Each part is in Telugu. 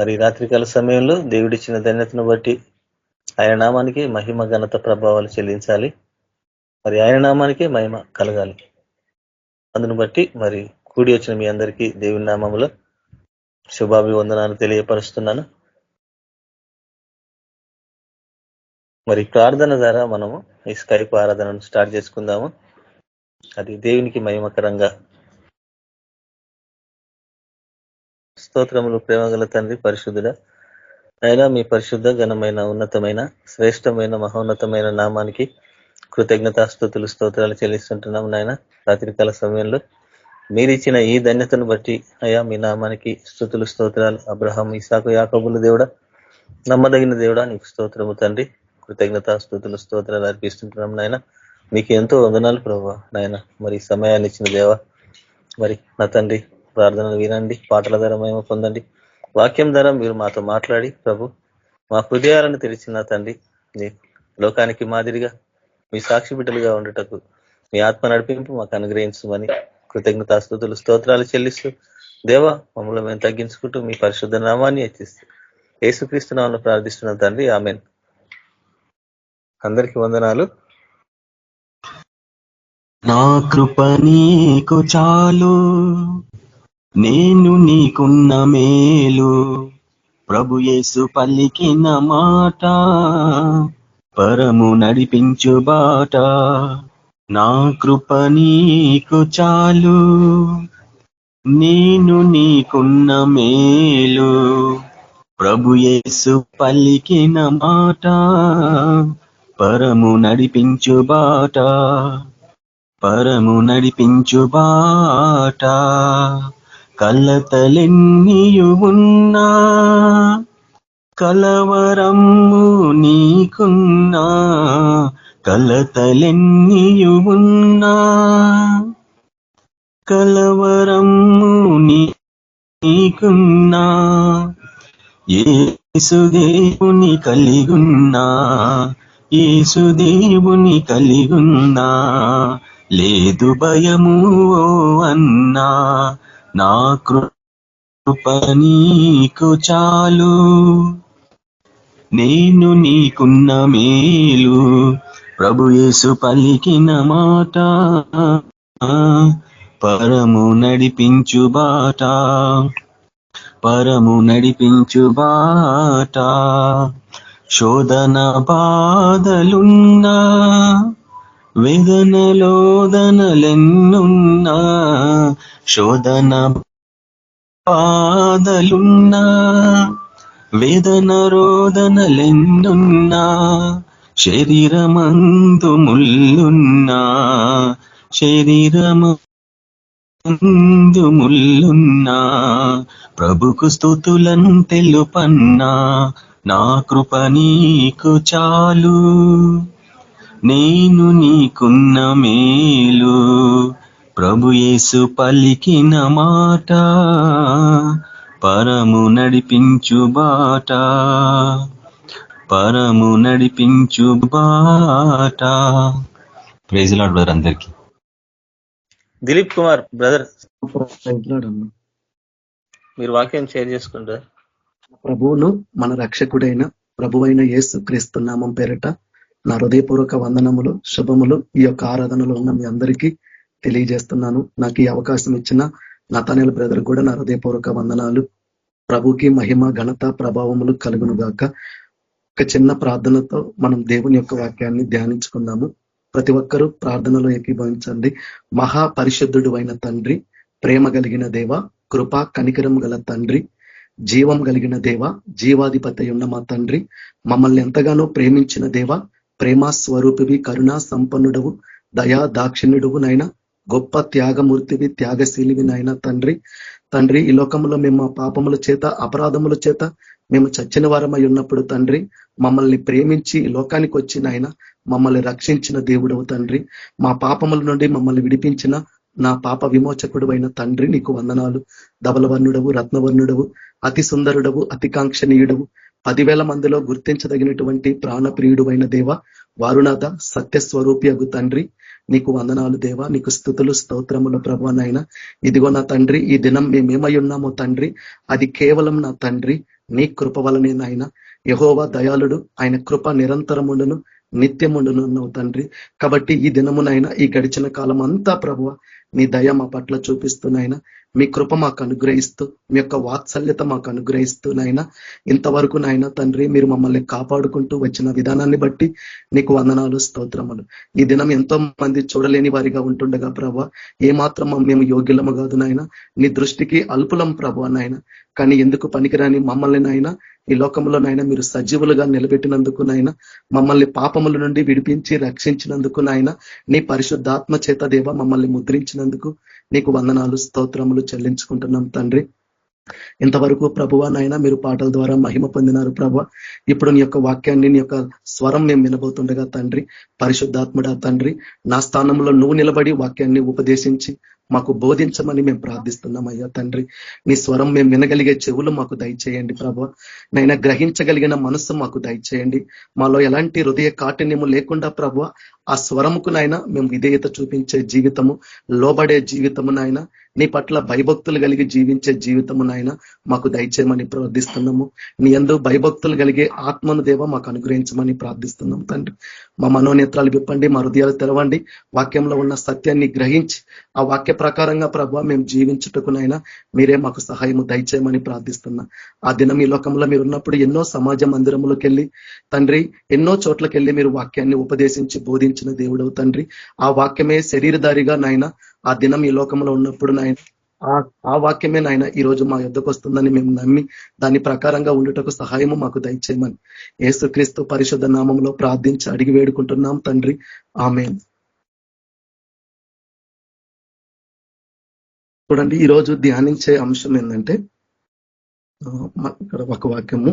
మరి రాత్రికాల సమయంలో దేవుడిచ్చిన ధన్యతను బట్టి ఆయన నామానికి మహిమ ఘనత ప్రభావాలు చెల్లించాలి. మరి ఆయన నామానికే మహిమ కలగాలి. అందును బట్టి మరి కూడి వచ్చిన మీ అందరికీ దేవుని నామములో శుభాభివందనాలు తెలియపరుస్తున్నాను. మరి ప్రార్థన ద్వారా మనము ఈ స్కైప్ ఆరాధనను స్టార్ట్ చేసుకుందాము. అది దేవునికి మహిమకరంగా. స్తోత్రములు ప్రేమగల తండ్రి, పరిశుద్ధుడా, అయినా మీ పరిశుద్ధ ఘనమైన ఉన్నతమైన శ్రేష్టమైన మహోన్నతమైన నామానికి కృతజ్ఞతాస్తుతులు స్తోత్రాలు చెల్లిస్తుంటున్నాం. నాయన రాత్రికాల సమయంలో మీరిచ్చిన ఈ ధన్యతను బట్టి అయ్యా మీ నామానికి స్తుతులు స్తోత్రాలు. అబ్రహాం, ఇసాకు, యాకోబుల దేవుడా, నమ్మదగిన దేవుడా, నీకు స్తోత్రము తండ్రి. కృతజ్ఞతాస్తుతులు స్తోత్రాలు అర్పిస్తుంటున్నాం నాయన. మీకు ఎంతో వందనాలు ప్రభువా. నాయన మరి సమయాన్ని ఇచ్చిన దేవా, మరి నా తండ్రి ప్రార్థనలు వినండి, పాటల ద్వారా మేము పొందండి, వాక్యం ద్వారా మీరు మాతో మాట్లాడి ప్రభు మా హృదయాలను తెరిచిన తండ్రి, నీ లోకానికి మాదిరిగా మీ సాక్షి బిడ్డలుగా ఉండటకు మీ ఆత్మ నడిపింపు మాకు అనుగ్రహించమని కృతజ్ఞతాస్తుతులు స్తోత్రాలు చెల్లిస్తూ దేవా మమ్మల్ని మేము తగ్గించుకుంటూ మీ పరిశుద్ధ నామాన్ని హెచ్చిస్తూ యేసుక్రీస్తు నామములో ప్రార్థిస్తున్నాం తండ్రి, ఆమేన్. అందరికి వందనాలు. నా కృప నీకు చాలు, నేను నీకున్న మేలు, ప్రభు యేసు పలికిన మాట, పరము నడిపించు బాట. నా కృప నీకు చాలు, నేను నీకున్న మేలు, ప్రభు యేసు పలికిన మాట, పరము నడిపించు బాట, పరము నడిపించు బాట. కలతలెన్నియు ఉన్నా, కలవరము నీకున్నా, కలతలెన్నియు ఉన్నా, కలవరము నీకున్నా, యేసుదేవుని కలిగున్నా, యేసుదేవుని కలిగున్నా, లేదు భయము ఓ అన్నా. నా కృప నీకు చాలు, నేను నీకున్న మేలు, ప్రభు యేసు పలికిన మాట, పరము నడిపించు బాట, పరము నడిపించు బాట. శోధన బాధలున్నా, వేదనలోదనలెన్నున్నా, శోధన బాధలున్నా, వేదన రోదనలెన్నున్నా, శరీరమందు ముల్లున్నా, శరీరమందు ముల్లున్నా, ప్రభుకు స్తుతులను తెలుపన్నా. నా కృప నీకు చాలు, నేను నీకున్న మేలు, ప్రభు యేసు పలికిన మాట, పరము నడిపించు బాట, పరము నడిపించు బాట. ప్రైజ్ లార్డ్ బ్రదర్ అందరికి. దిలీప్ కుమార్ బ్రదర్, మీరు వాక్యం షేర్ చేసుకుంటారు. ప్రభువును మన రక్షకుడైన ప్రభువైన యేసు క్రీస్తు నామం పేరట నా హృదయపూర్వక వందనములు, శుభములు ఈ యొక్క ఆరాధనలో ఉన్న మీ అందరికీ తెలియజేస్తున్నాను. నాకు ఈ అవకాశం ఇచ్చిన నతానేల్ బ్రదర్ కూడా నా హృదయపూర్వక వందనాలు. ప్రభుకి మహిమ ఘనత ప్రభావములు కలుగును గాక. ఒక చిన్న ప్రార్థనతో మనం దేవుని యొక్క వాక్యాన్ని ధ్యానించుకుందాము. ప్రతి ఒక్కరూ ప్రార్థనలో ఏకీభవించండి. మహాపరిశుద్ధుడు అయిన తండ్రి, ప్రేమ కలిగిన దేవ, కృపా కనికరం గల తండ్రి, జీవం కలిగిన దేవ, జీవాధిపతి ఉన్న మా తండ్రి, మమ్మల్ని ఎంతగానో ప్రేమించిన దేవ, ప్రేమ స్వరూపివి, కరుణా సంపన్నుడవు, దయా దాక్షిణ్యుడువు నాయన, గొప్ప త్యాగమూర్తివి, త్యాగశీలివి నాయన తండ్రి. తండ్రి, ఈ లోకంలో మేము మా పాపముల చేత అపరాధముల చేత మేము చచ్చిన వారమై ఉన్నప్పుడు తండ్రి, మమ్మల్ని ప్రేమించి ఈ లోకానికి వచ్చి నాయన మమ్మల్ని రక్షించిన దేవుడవు తండ్రి. మా పాపముల నుండి మమ్మల్ని విడిపించిన నా పాప విమోచకుడు అయిన తండ్రి, నీకు వందనాలు. ధవలవర్ణుడవు, రత్నవర్ణుడవు, అతి సుందరుడవు, అతి కాంక్షణీయుడవు, 10,000 మందిలో గుర్తించదగినటువంటి ప్రాణప్రియుడు అయిన దేవ, వారునాథ, సత్యస్వరూపియగు తండ్రి, నీకు వందనాలు దేవా, నీకు స్తుతులు స్తోత్రములు ప్రభు. నాయన ఇదిగో నా తండ్రి, ఈ దినం మేమేమై ఉన్నామో తండ్రి, అది కేవలం నా తండ్రి నీ కృప వలనే నాయన. యెహోవా దయాళుడు, ఆయన కృప నిరంతరముండును నిత్యముండును తండ్రి. కాబట్టి ఈ దినమునైనా, ఈ గడిచిన కాలం అంతా ప్రభువ మీ దయ మా పట్ల చూపిస్తున్నాయినా, మీ కృప మాకు అనుగ్రహిస్తూ, మీ యొక్క వాత్సల్యత మాకు అనుగ్రహిస్తూ నాయన, ఇంతవరకు నాయన తండ్రి మీరు మమ్మల్ని కాపాడుకుంటూ వచ్చిన విధానాన్ని బట్టి నీకు వందనాలు స్తోత్రములు. ఈ దినం ఎంతో మంది చూడలేని వారిగా ఉంటుండగా ప్రభా, ఏమాత్రం మేము యోగ్యులము కాదు నాయన, నీ దృష్టికి అల్పులం ప్రభు నాయన. కానీ ఎందుకు పనికిరాని మమ్మల్ని నాయన ఈ లోకంలో నాయన మీరు సజీవులుగా నిలబెట్టినందుకు నాయన, మమ్మల్ని పాపముల నుండి విడిపించి రక్షించినందుకు నాయన, నీ పరిశుద్ధాత్మ చేత దేవ మమ్మల్ని ముద్రించినందుకు నీకు వందనాలు స్తోత్రములు చెల్లించుకుంటున్నాం తండ్రి. ఇంతవరకు ప్రభువా నాయన మీరు పాటల ద్వారా మహిమ పొందినారు ప్రభు. ఇప్పుడు నీ యొక్క వాక్యాన్ని, నీ యొక్క స్వరం మేము వినబోతుండగా తండ్రి, పరిశుద్ధాత్ముడా తండ్రి, నా స్థానంలో నువ్వు నిలబడి వాక్యాన్ని ఉపదేశించి మాకు బోధించమని మేము ప్రార్థిస్తున్నాం అయ్యా తండ్రి. నీ స్వరం మేము వినగలిగే చెవులు మాకు దయచేయండి ప్రభు. నైనా గ్రహించగలిగిన మనస్సు మాకు దయచేయండి. మాలో ఎలాంటి హృదయ కాఠిన్యము లేకుండా ప్రభు, ఆ స్వరముకు నాయన మేము విధేయత చూపించే జీవితము, లోబడే జీవితము నాయన, నీ పట్ల భయభక్తులు కలిగి జీవించే జీవితము నాయన మాకు దయచేయమని ప్రార్థిస్తున్నాము. నీ యందు భయభక్తులు కలిగే ఆత్మను దేవ మాకు అనుగ్రహించమని ప్రార్థిస్తున్నాం తండ్రి. మా మనోనేత్రాలు విప్పండి, మా హృదయాలు తెరవండి, వాక్యంలో ఉన్న సత్యాన్ని గ్రహించి ఆ వాక్య ప్రకారంగా ప్రభు మేము జీవించుటకునైనా మీరే మాకు సహాయము దయచేయమని ప్రార్థిస్తున్నా. ఆ దినం ఈ లోకంలో మీరు ఉన్నప్పుడు ఎన్నో సమాజ మందిరములకు వెళ్ళి తండ్రి, ఎన్నో చోట్లకి వెళ్ళి మీరు వాక్యాన్ని ఉపదేశించి బోధించిన దేవుడవు తండ్రి. ఆ వాక్యమే శరీరధారిగా నాయన ఆ దినం ఈ లోకంలో ఉన్నప్పుడు నాయన ఆ వాక్యమే నాయన ఈ రోజు మా యుద్ధకు వస్తుందని మేము నమ్మి దాని ప్రకారంగా ఉండుటకు సహాయము మాకు దయచేయమని యేసుక్రీస్తు పరిశుద్ధ నామంలో ప్రార్థించి అడిగి వేడుకుంటున్నాం తండ్రి, ఆమేన్. చూడండి, ఈరోజు ధ్యానించే అంశం ఏంటంటే ఇక్కడ ఒక వాక్యము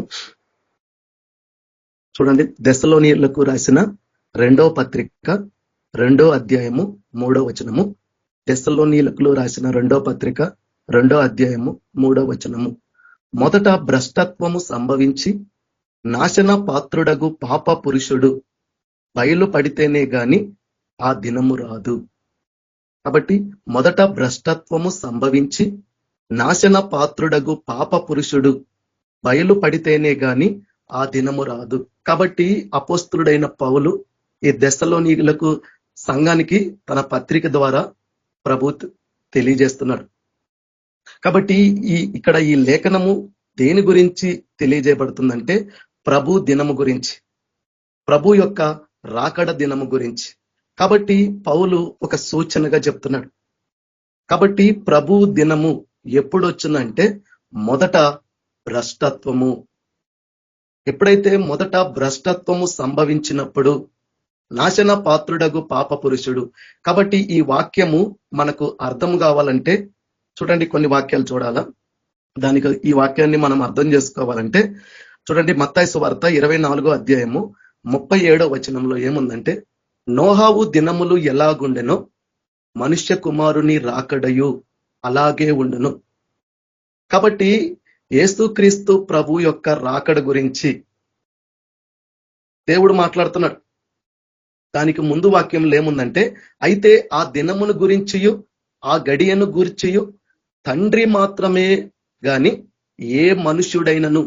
చూడండి, దెస్సలోనియులకు రాసిన 2వ పత్రిక 2వ అధ్యాయము 3వ వచనము. దెస్సలోనియులకు రాసిన 2వ పత్రిక 2వ అధ్యాయము 3వ వచనము. మొదట భ్రష్టత్వము సంభవించి నాశన పాత్రుడగు పాప పురుషుడు బయలు పడితేనే గాని ఆ దినము రాదు. కాబట్టి మొదట భ్రష్టత్వము సంభవించి నాశన పాత్రుడగు పాప పురుషుడు బయలు పడితేనే గాని ఆ దినము రాదు. కాబట్టి అపోస్తులుడైన పౌలు ఈ దెస్సలోనియులకు సంఘానికి తన పత్రిక ద్వారా ప్రభు తెలియజేస్తున్నాడు. కాబట్టి ఇక్కడ ఈ లేఖనము దేని గురించి తెలియజేయబడుతుందంటే ప్రభు దినము గురించి, ప్రభు యొక్క రాకడ దినము గురించి. కాబట్టి పౌలు ఒక సూచనగా చెప్తున్నాడు. కాబట్టి ప్రభు దినము ఎప్పుడు వచ్చిందంటే మొదట భ్రష్టత్వము, ఎప్పుడైతే మొదట భ్రష్టత్వము సంభవించినప్పుడు నాశన పాత్రుడగు పాప పురుషుడు. కాబట్టి ఈ వాక్యము మనకు అర్థం కావాలంటే చూడండి, కొన్ని వాక్యాలు చూడాలా. దానికి ఈ వాక్యాన్ని మనం అర్థం చేసుకోవాలంటే చూడండి, మత్తయి సువార్త 24వ అధ్యాయము 37వ వచనంలో ఏముందంటే, నోహావు దినములు ఎలాగుండెనో మనుష్య కుమారుని రాకడయు అలాగే ఉండును. కాబట్టి యేసుక్రీస్తు ప్రభు యొక్క రాకడ గురించి దేవుడు మాట్లాడుతున్నాడు. దానికి ముందు వాక్యంలో ఏముందంటే, అయితే ఆ దినమును గురించియు ఆ గడియను గురించియు తండ్రి మాత్రమే గాని ఏ మనుష్యుడైనను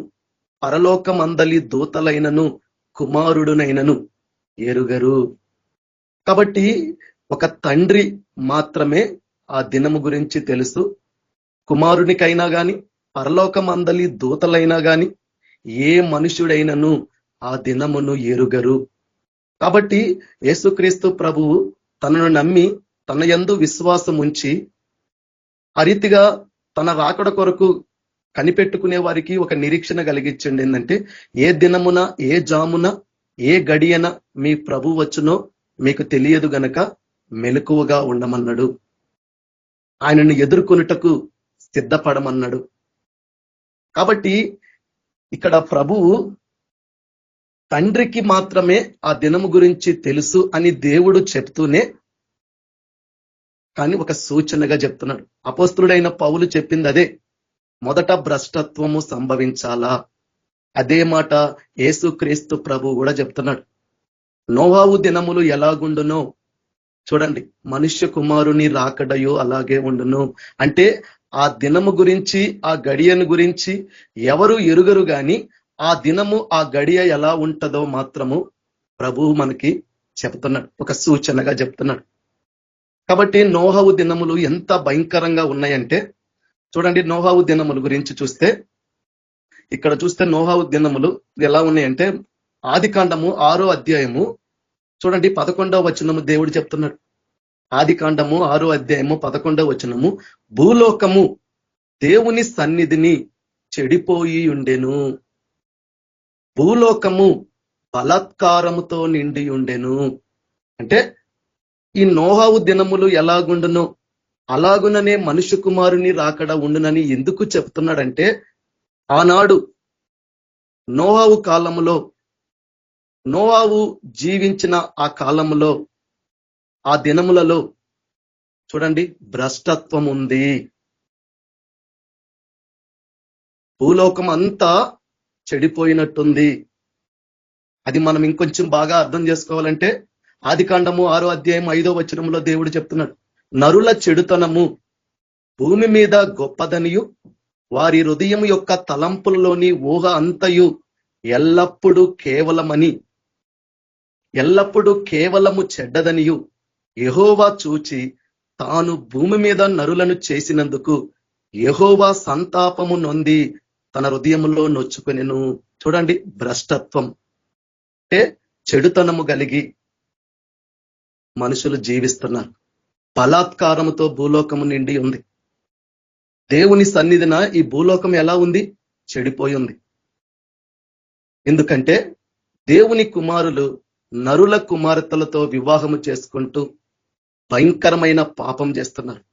పరలోకమందలి దూతలైనను కుమారుడునైనను ఎరుగరు. కాబట్టి ఒక తండ్రి మాత్రమే ఆ దినము గురించి తెలుసు. కుమారునికైనా గాని పరలోకమందలి దూతలైనా గాని ఏ మనుష్యుడైనను ఆ దినమును ఎరుగరు. కాబట్టి యేసుక్రీస్తు ప్రభువు తనను నమ్మి తన యందు విశ్వాసం ఉంచి ఆ రీతిగా తన రాకడ కొరకు కనిపెట్టుకునే వారికి ఒక నిరీక్షణ కలిగించండి. ఏంటంటే ఏ దినమున ఏ జామున ఏ గడియన మీ ప్రభు వచ్చునో మీకు తెలియదు గనక మెలకువగా ఉండమన్నాడు. ఆయనను ఎదుర్కొనుటకు సిద్ధపడమన్నాడు. కాబట్టి ఇక్కడ ప్రభువు తండ్రికి మాత్రమే ఆ దినము గురించి తెలుసు అని దేవుడు చెప్తూనే కానీ ఒక సూచనగా చెప్తున్నాడు. అపోస్తులుడైన పౌలు చెప్పింది అదే, మొదట భ్రష్టత్వము సంభవించాలా. అదే మాట యేసుక్రీస్తు ప్రభు కూడా చెప్తున్నాడు. నోవాహు దినములు ఎలాగుండునో చూడండి, మనుష్య కుమారుని రాకడయో అలాగే ఉండును. అంటే ఆ దినము గురించి, ఆ గడియను గురించి ఎవరు ఎరుగరు గాని ఆ దినము, ఆ గడియ ఎలా ఉంటదో మాత్రము ప్రభువు మనకి చెప్తున్నాడు, ఒక సూచనగా చెప్తున్నాడు. కాబట్టి నోహవు దినములు ఎంత భయంకరంగా ఉన్నాయంటే చూడండి, నోహవు దినముల గురించి చూస్తే ఇక్కడ చూస్తే నోహవు దినములు ఎలా ఉన్నాయంటే ఆదికాండము 6వ అధ్యాయము చూడండి 11వ వచనము దేవుడు చెప్తున్నాడు. ఆదికాండము 6వ అధ్యాయము 11వ వచనము, భూలోకము దేవుని సన్నిధిని చెడిపోయి ఉండెను, భూలోకము బలాత్కారముతో నిండి ఉండెను. అంటే ఈ నోహవు దినములు ఎలాగుండునో అలాగుననే మనుష్య కుమారుని రాకడ ఉండునని ఎందుకు చెప్తున్నాడంటే ఆనాడు నోహవు కాలములో, నోహవు జీవించిన ఆ కాలములో, ఆ దినములలో చూడండి భ్రష్టత్వం ఉంది. భూలోకం అంతా చెడిపోయినట్టుంది. అది మనం ఇంకొంచెం బాగా అర్థం చేసుకోవాలంటే ఆదికాండము 6వ అధ్యాయం 5వ వచనంలో దేవుడు చెప్తున్నాడు, నరుల చెడుతనము భూమి మీద గొప్పదనియు వారి హృదయం యొక్క తలంపులలోని ఊహ అంతయు ఎల్లప్పుడూ కేవలము చెడ్డదనియు యెహోవా చూచి తాను భూమి మీద నరులను చేసినందుకు యెహోవా సంతాపము నొంది తన హృదయంలో నొచ్చుకొనెను. చూడండి, భ్రష్టత్వం అంటే చెడుతనము కలిగి మనుషులు జీవిస్తున్నారు. బలాత్కారముతో భూలోకము నిండి ఉంది. దేవుని సన్నిధిన ఈ భూలోకం ఎలా ఉంది? చెడిపోయి ఉంది. ఎందుకంటే దేవుని కుమారులు నరుల కుమార్తెలతో వివాహము చేసుకుంటూ భయంకరమైన పాపం చేస్తున్నారు,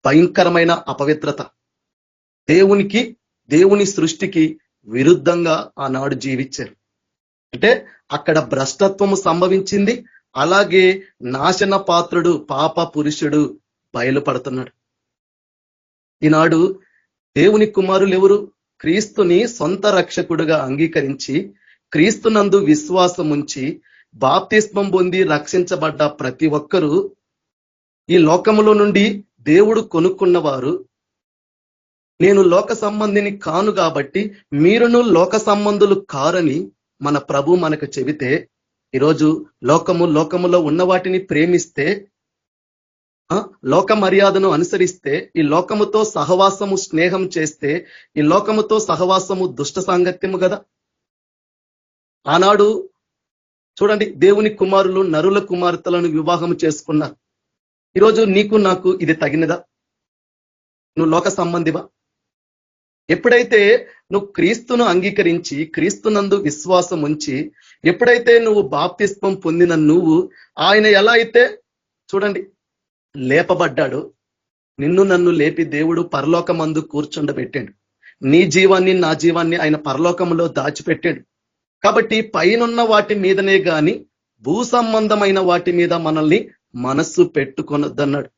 భయంకరమైన అపవిత్రత. దేవుని సృష్టికి విరుద్ధంగా ఆనాడు జీవించారు. అంటే అక్కడ భ్రష్టత్వము సంభవించింది. అలాగే నాశన పాత్రుడు, పాప పురుషుడు బయలుపడుతున్నాడు. ఈనాడు దేవుని కుమారులు ఎవరు? క్రీస్తుని సొంత రక్షకుడుగా అంగీకరించి క్రీస్తునందు విశ్వాసం ఉంచి బాప్తిస్మం పొంది రక్షించబడ్డ ప్రతి ఒక్కరూ ఈ లోకములో నుండి దేవుడు కొనుక్కున్నవారు. నేను లోక సంబంధిని కాను కాబట్టి మీరును లోక సంబంధులు కారని మన ప్రభు మనకు చెబితే, ఈరోజు లోకములో ఉన్న వాటిని ప్రేమిస్తే, లోక మర్యాదను అనుసరిస్తే, ఈ లోకముతో సహవాసము స్నేహం చేస్తే, ఈ లోకముతో సహవాసము దుష్ట సాంగత్యము కదా. ఆనాడు చూడండి, దేవుని కుమారులు నరుల కుమార్తెలను వివాహం చేసుకున్నారు. ఈరోజు నీకు నాకు ఇది తగినదా? నువ్వు లోక సంబంధివా? ఎప్పుడైతే నువ్వు క్రీస్తును అంగీకరించి క్రీస్తునందు విశ్వాసం ఉంచి, ఎప్పుడైతే నువ్వు బాప్తిస్మం పొందిన నువ్వు, ఆయన ఎలా అయితే చూడండి లేపబడ్డాడు, నిన్ను నన్ను లేపి దేవుడు పరలోకమందు కూర్చుండబెట్టాడు. నీ జీవాన్ని నా జీవాన్ని ఆయన పరలోకంలో దాచిపెట్టాడు. కాబట్టి పైనున్న వాటి మీదనే గాని భూ సంబంధమైన వాటి మీద మనల్ని మనస్సు పెట్టుకొనొద్దన్నాడు.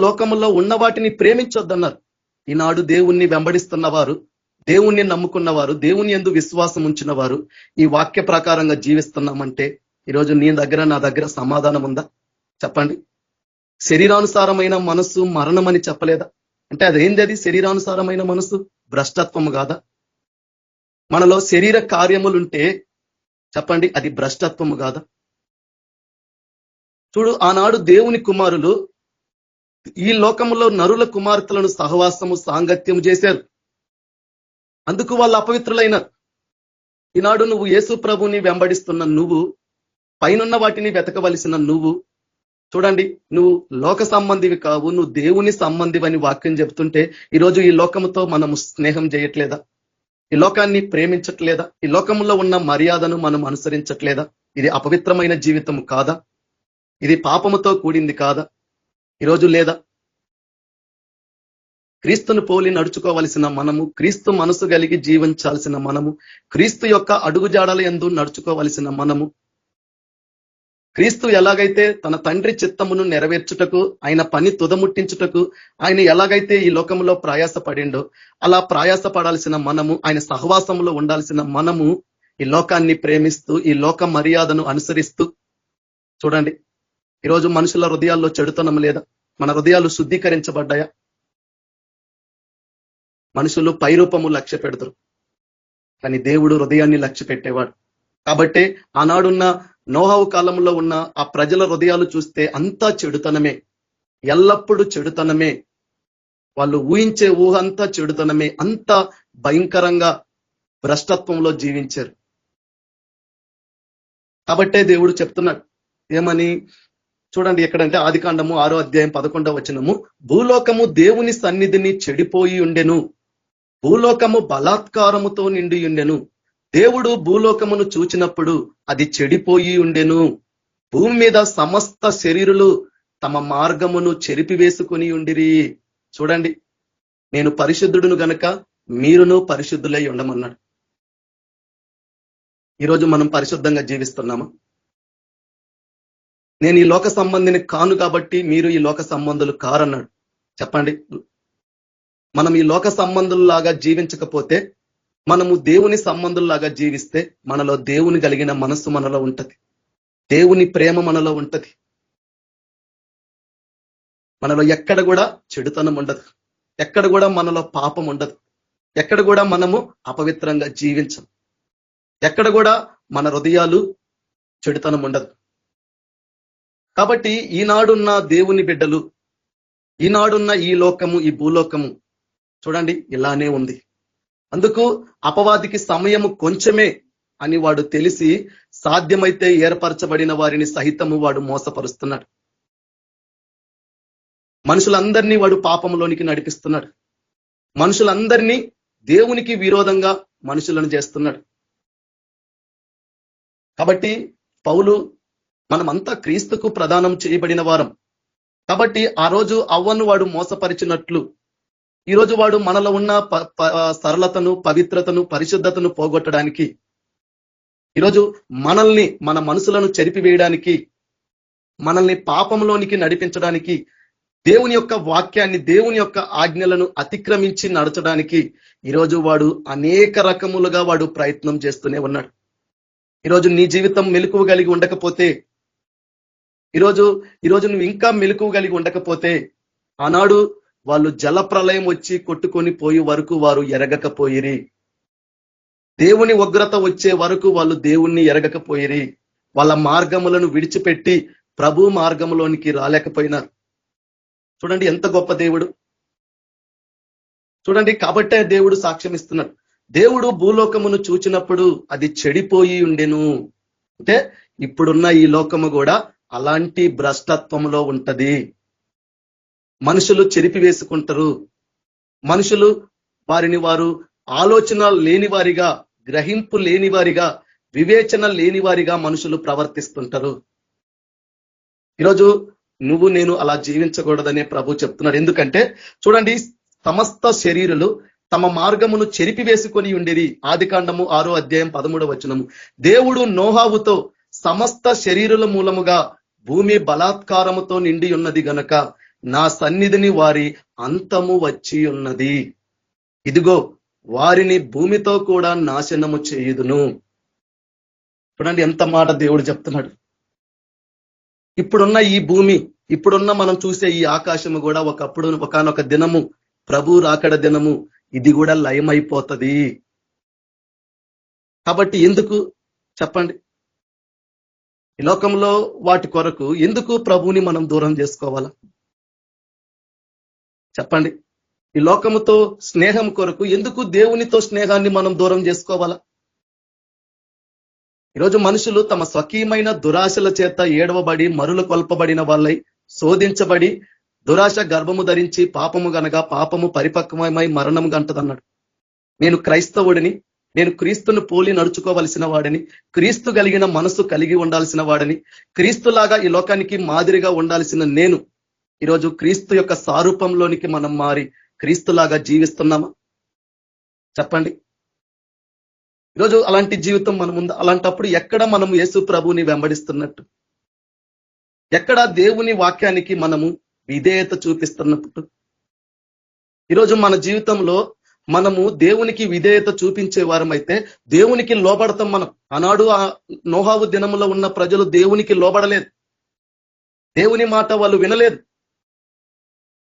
లోకములో ఉన్న వాటిని ప్రేమించొద్దన్నారు. ఈనాడు దేవుణ్ణి వెంబడిస్తున్న వారు, దేవుణ్ణి నమ్ముకున్నవారు, దేవుని యందు విశ్వాసం ఉంచిన వారు ఈ వాక్య ప్రకారంగా జీవిస్తున్నామంటే ఈరోజు నీ దగ్గర నా దగ్గర సమాధానం ఉందా? చెప్పండి. శరీరానుసారమైన మనస్సు మరణమని చెప్పలేదా? అంటే అదేంది? అది శరీరానుసారమైన మనస్సు భ్రష్టత్వము కాదా? మనలో శరీర కార్యములుంటే చెప్పండి, అది భ్రష్టత్వము కాదా? చూడు, ఆనాడు దేవుని కుమారులు ఈ లోకములో నరుల కుమార్తెలను సహవాసము సాంగత్యము చేశారు. అందుకు వాళ్ళు అపవిత్రులైన. ఈనాడు నువ్వు యేసు ప్రభుని వెంబడిస్తున్న నువ్వు, పైనున్న వాటిని వెతకవలసిన నువ్వు, చూడండి, నువ్వు లోక సంబంధివి కావు, నువ్వు దేవుని సంబంధివని వాక్యం చెప్తుంటే ఈరోజు ఈ లోకముతో మనము స్నేహం చేయట్లేదా? ఈ లోకాన్ని ప్రేమించట్లేదా? ఈ లోకంలో ఉన్న మర్యాదను మనం అనుసరించట్లేదా? ఇది అపవిత్రమైన జీవితం కాదా? ఇది పాపముతో కూడింది కాదా? ఈరోజు లేదా? క్రీస్తును పోలి నడుచుకోవలసిన మనము, క్రీస్తు మనసు కలిగి జీవించాల్సిన మనము, క్రీస్తు యొక్క అడుగుజాడల యందు నడుచుకోవలసిన మనము, క్రీస్తు ఎలాగైతే తన తండ్రి చిత్తమును నెరవేర్చుటకు, ఆయన పని తుదముట్టించుటకు ఆయన ఎలాగైతే ఈ లోకంలో ప్రయాసపడిండో అలా ప్రయాసపడాల్సిన మనము, ఆయన సహవాసంలో ఉండాల్సిన మనము ఈ లోకాన్ని ప్రేమిస్తూ ఈ లోక మర్యాదను అనుసరిస్తూ చూడండి ఈరోజు మనుషుల హృదయాల్లో చెడుతనం లేదా? మన హృదయాలు శుద్ధీకరించబడ్డాయా? మనుషులు పైరూపము లక్ష్య పెడతారు, కానీ దేవుడు హృదయాన్ని లక్ష్య పెట్టేవాడు. కాబట్టి ఆనాడున్న నోహవు కాలంలో ఉన్న ఆ ప్రజల హృదయాలు చూస్తే అంతా చెడుతనమే, ఎల్లప్పుడూ చెడుతనమే. వాళ్ళు ఊహించే ఊహ అంతా చెడుతనమే, అంత భయంకరంగా భ్రష్టత్వంలో జీవించారు. కాబట్టే దేవుడు చెప్తున్నాడు ఏమని చూడండి, ఎక్కడంటే ఆదికాండము 6వ అధ్యాయం 11వ వచనము, భూలోకము దేవుని సన్నిధిని చెడిపోయి ఉండెను, భూలోకము బలాత్కారముతో నిండి ఉండెను. దేవుడు భూలోకమును చూచినప్పుడు అది చెడిపోయి ఉండెను. భూమి మీద సమస్త శరీరులు తమ మార్గమును చెరిపివేసుకొని ఉండిరి. చూడండి, నేను పరిశుద్ధుడును గనక మీరును పరిశుద్ధులై ఉండమన్నాడు. ఈరోజు మనం పరిశుద్ధంగా జీవిస్తున్నామా? నేను ఈ లోక సంబంధిని కాను కాబట్టి మీరు ఈ లోక సంబంధులు కారన్నాడు. చెప్పండి, మనం ఈ లోక సంబంధుల్లాగా జీవించకపోతే, మనము దేవుని సంబంధుల్లాగా జీవిస్తే మనలో దేవుని కలిగిన మనస్సు మనలో ఉంటది, దేవుని ప్రేమ మనలో ఉంటది. మనలో ఎక్కడ కూడా చెడుతనం ఉండదు, ఎక్కడ కూడా మనలో పాపం ఉండదు, ఎక్కడ కూడా మనము అపవిత్రంగా జీవించం, ఎక్కడ కూడా మన హృదయాలు చెడుతనం ఉండదు. కాబట్టి ఈనాడున్న దేవుని బిడ్డలు, ఈనాడున్న ఈ లోకము, ఈ భూలోకము చూడండి ఇలానే ఉంది. అందుకు అపవాదికి సమయము కొంచెమే అని వాడు తెలిసి సాధ్యమైతే ఏర్పరచబడిన వారిని సహితము వాడు మోసపరుస్తున్నాడు. మనుషులందరినీ వాడు పాపంలోనికి నడిపిస్తున్నాడు. మనుషులందరినీ దేవునికి విరోధంగా మనుషులను చేస్తున్నాడు. కాబట్టి పౌలు, మనమంతా క్రీస్తుకు ప్రదానం చేయబడిన వారం కాబట్టి ఆ రోజు అవ్వను వాడు మోసపరిచినట్లు ఈరోజు వాడు మనలో ఉన్న సరళతను, పవిత్రతను, పరిశుద్ధతను పోగొట్టడానికి, ఈరోజు మనల్ని, మన మనసులను చెరిపివేయడానికి, మనల్ని పాపంలోనికి నడిపించడానికి, దేవుని యొక్క వాక్యాన్ని, దేవుని యొక్క ఆజ్ఞలను అతిక్రమించి నడచడానికి ఈరోజు వాడు అనేక రకములుగా వాడు ప్రయత్నం చేస్తూనే ఉన్నాడు. ఈరోజు నీ జీవితం మెలకువ కలిగి ఉండకపోతే, ఈరోజు నువ్వు ఇంకా మెలకువ కలిగి ఉండకపోతే, ఆనాడు వాళ్ళు జలప్రలయం వచ్చి కొట్టుకొని పోయి వరకు వారు ఎరగకపోయిరి. దేవుని ఉగ్రత వచ్చే వరకు వాళ్ళు దేవుణ్ణి ఎరగకపోయిరి. వాళ్ళ మార్గములను విడిచిపెట్టి ప్రభు మార్గంలోనికి రాలేకపోయినారు. చూడండి ఎంత గొప్ప దేవుడు. చూడండి, కాబట్టే దేవుడు సాక్ష్యం ఇస్తున్నాడు. దేవుడు భూలోకమును చూచినప్పుడు అది చెడిపోయి ఉండెను. అంటే ఇప్పుడున్న ఈ లోకము కూడా అలాంటి భ్రష్టత్వంలో ఉంటది. మనుషులు చెరిపివేసుకుంటారు. మనుషులు వారిని వారు ఆలోచన లేనివారిగా, గ్రహింపు లేనివారిగా, వివేచన లేనివారిగా మనుషులు ప్రవర్తిస్తుంటారు. ఈరోజు నువ్వు నేను అలా జీవించకూడదనే ప్రభు చెప్తున్నాడు. ఎందుకంటే చూడండి, సమస్త శరీరులు తమ మార్గమును చెరిపివేసుకొని ఉండిరి. ఆదికాండము 6వ అధ్యాయం 13వ వచనము, దేవుడు నోహావుతో సమస్త శరీరుల మూలముగా భూమి బలాత్కారముతో నిండి ఉన్నది గనక నా సన్నిధిని వారి అంతము వచ్చి ఉన్నది. ఇదిగో వారిని భూమితో కూడా నాశనము చేయుదును. చూడండి ఎంత మాట దేవుడు చెప్తున్నాడు. ఇప్పుడున్న ఈ భూమి, ఇప్పుడున్న మనం చూసే ఈ ఆకాశము కూడా ఒకప్పుడు, ఒకనొక దినము, ప్రభు రాకడ దినము, ఇది కూడా లయమైపోతుంది. కాబట్టి ఎందుకు చెప్పండి, ఈ లోకంలో వాటి కొరకు ఎందుకు ప్రభువుని మనం దూరం చేసుకోవాలా? చెప్పండి, ఈ లోకముతో స్నేహం కొరకు ఎందుకు దేవునితో స్నేహాన్ని మనం దూరం చేసుకోవాలా? ఈరోజు మనుషులు తమ స్వకీయమైన దురాశల చేత ఏడవబడి, మరులు కొల్పబడిన వాళ్ళై, శోధించబడి, దురాశ గర్భము ధరించి పాపము గనగా పాపము పరిపక్వమై మరణం గంటదన్నాడు. నేను క్రైస్తవుడిని, నేను క్రీస్తును పోలి నడుచుకోవలసిన వాడిని, క్రీస్తు కలిగిన మనసు కలిగి ఉండాల్సిన వాడిని, క్రీస్తులాగా ఈ లోకానికి మాదిరిగా ఉండాల్సిన నేను ఈరోజు క్రీస్తు యొక్క సారూపంలోనికి మనం మారి క్రీస్తులాగా జీవిస్తున్నామా? చెప్పండి. ఈరోజు అలాంటి జీవితం మనం ఉందా? అలాంటప్పుడు ఎక్కడ మనం యేసు ప్రభువుని వెంబడిస్తున్నట్టు, ఎక్కడ దేవుని వాక్యానికి మనము విధేయత చూపిస్తున్నట్టు? ఈరోజు మన జీవితంలో మనము దేవునికి విధేయత చూపించే వారమైతే దేవునికి లోబడతాం మనం. ఆనాడు ఆ నోహావు దినములో ఉన్న ప్రజలు దేవునికి లోబడలేదు. దేవుని మాట వాళ్ళు వినలేదు.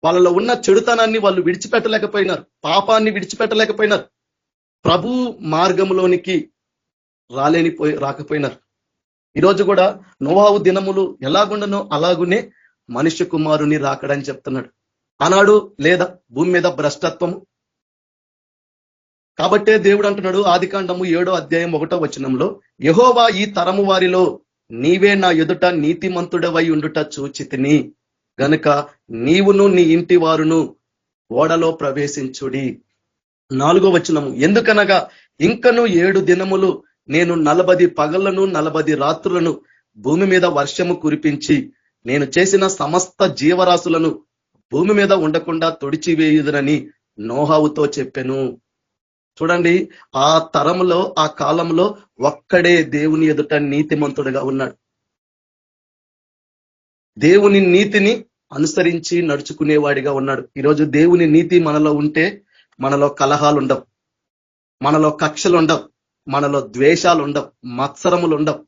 వాళ్ళలో ఉన్న చెడుతనాన్ని వాళ్ళు విడిచిపెట్టలేకపోయినారు, పాపాన్ని విడిచిపెట్టలేకపోయినారు, ప్రభు మార్గంలోనికి రాకపోయినారు. ఈరోజు కూడా నోవాహు దినములు ఎలాగుండనో అలాగునే మనుష్య కుమారుని రాకడని చెప్తున్నాడు. ఆనాడు లేదా భూమి మీద భ్రష్టత్వము. కాబట్టే దేవుడు అంటున్నాడు ఆదికాండము 7వ అధ్యాయం 1వ వచనంలో, యెహోవా ఈ తరము వారిలో నీవే నా ఎదుట నీతిమంతుడవై ఉండుట చూచితిని గనుక నీవును నీ ఇంటి వారును ఓడలో ప్రవేశించుడి. 4వ వచనము, ఎందుకనగా ఇంకను 7 దినములు నేను 40 పగళ్లను 40 రాత్రులను భూమి మీద వర్షము కురిపించి నేను చేసిన సమస్త జీవరాశులను భూమి మీద ఉండకుండా తొడిచివేయుదునని నోహావుతో చెప్పెను. చూడండి, ఆ తరములో ఆ కాలంలో ఒక్కడే దేవుని ఎదుట నీతిమంతుడుగా ఉన్నాడు. దేవుని నీతిని అనుసరించి నడుచుకునేవాడిగా ఉన్నాడు. ఈరోజు దేవుని నీతి మనలో ఉంటే మనలో కలహాలు ఉండవు, మనలో కక్షలు ఉండవు, మనలో ద్వేషాలు ఉండవు, మత్సరములు ఉండవు,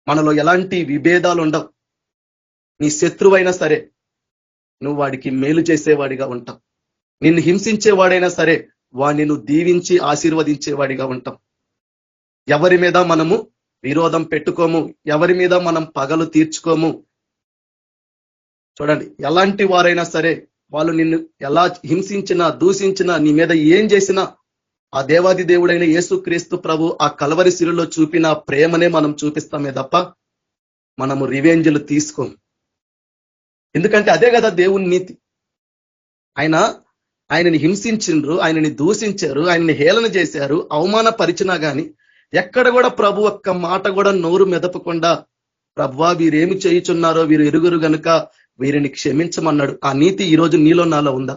మనలో ఎలాంటి విభేదాలు ఉండవు. నీ శత్రువైనా సరే నువ్వు వాడికి మేలు చేసేవాడిగా ఉంటావు. నిన్ను హింసించేవాడైనా సరే వాడిని నువ్వు దీవించి ఆశీర్వదించేవాడిగా ఉంటాం. ఎవరి మీద మనము విరోధం పెట్టుకోము, ఎవరి మీద మనం పగలు తీర్చుకోము. చూడండి, ఎలాంటి వారైనా సరే వాళ్ళు నిన్ను ఎలా హింసించినా దూషించినా నీ మీద ఏం చేసినా ఆ దేవాది దేవుడైన యేసుక్రీస్తు ప్రభు ఆ కల్వరి శిలువలో చూపిన ప్రేమనే మనం చూపిస్తామే తప్ప మనము రివెంజ్లు తీసుకోం. ఎందుకంటే అదే కదా దేవుని నీతి. ఆయనని హింసించిండ్రు, ఆయనని దూషించారు, ఆయనని హేళన చేశారు, అవమానపరిచినా గాని ఎక్కడ కూడా ప్రభు ఒక్క మాట కూడా నోరు మెదపకుండా ప్రభువా వీరేమి చేయుచున్నారో వీరు ఎరుగురు గనుక వీరిని క్షమించమన్నాడు. ఆ నీతి ఈరోజు నీలో నాలో ఉందా?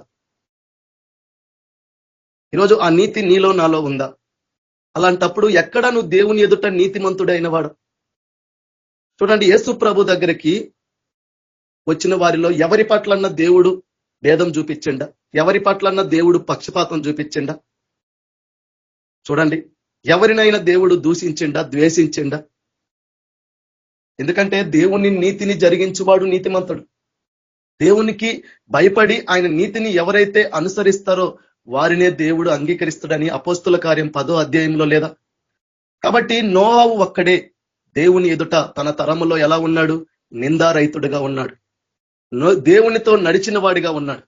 ఈరోజు ఆ నీతి నీలో నాలో ఉందా? అలాంటప్పుడు ఎక్కడ నువ్వు దేవుని ఎదుట నీతిమంతుడైన వాడు? చూడండి, యేసు ప్రభు దగ్గరికి వచ్చిన వారిలో ఎవరి పట్లన్నా దేవుడు భేదం చూపించిండా? ఎవరి పట్లన్నా దేవుడు పక్షపాతం చూపించిండా? చూడండి, ఎవరినైనా దేవుడు దూషించిండా, ద్వేషించిండా? ఎందుకంటే దేవుని నీతిని జరిగించువాడు నీతిమంతుడు. దేవునికి భయపడి ఆయన నీతిని ఎవరైతే అనుసరిస్తారో వారినే దేవుడు అంగీకరిస్తాడని అపోస్తుల కార్యం 10వ అధ్యాయంలో లేదా? కాబట్టి నోవాహు ఒక్కడే దేవుని ఎదుట తన తరములో ఎలా ఉన్నాడు? నిందారహితుడిగా ఉన్నాడు, దేవునితో నడిచిన వాడిగా ఉన్నాడు,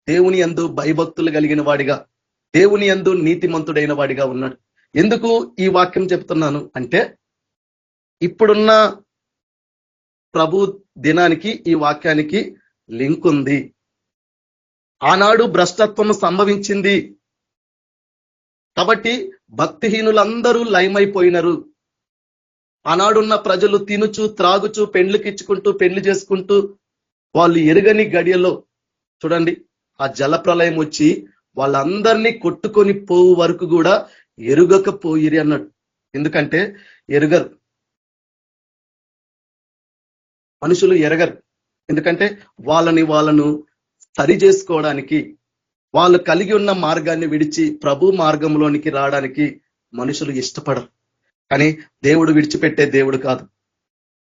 దేవుని యందు భయభక్తులు కలిగిన వాడిగా, దేవుని యందు నీతిమంతుడైన వాడిగా ఉన్నాడు. ఎందుకు ఈ వాక్యం చెప్తున్నాను అంటే, ఇప్పుడున్న ప్రభు దినానికి ఈ వాక్యానికి లింక్ ఉంది. ఆనాడు భ్రష్టత్వం సంభవించింది కాబట్టి భక్తిహీనులందరూ లయమైపోయినారు. ఆనాడున్న ప్రజలు తినుచు త్రాగుచు పెండ్లికిచ్చుకుంటూ పెళ్లి చేసుకుంటూ వాళ్ళు ఎరుగని గడియలో చూడండి ఆ జల ప్రళయం వచ్చి వాళ్ళందరినీ కొట్టుకొని పోవు వరకు కూడా ఎరుగకపోయిరి అన్నాడు. ఎందుకంటే ఎరుగరు, మనుషులు ఎరగరు. ఎందుకంటే వాళ్ళను సరి చేసుకోవడానికి, వాళ్ళు కలిగి ఉన్న మార్గాన్ని విడిచి ప్రభు మార్గంలోనికి రావడానికి మనుషులు ఇష్టపడరు. కానీ దేవుడు విడిచిపెట్టే దేవుడు కాదు.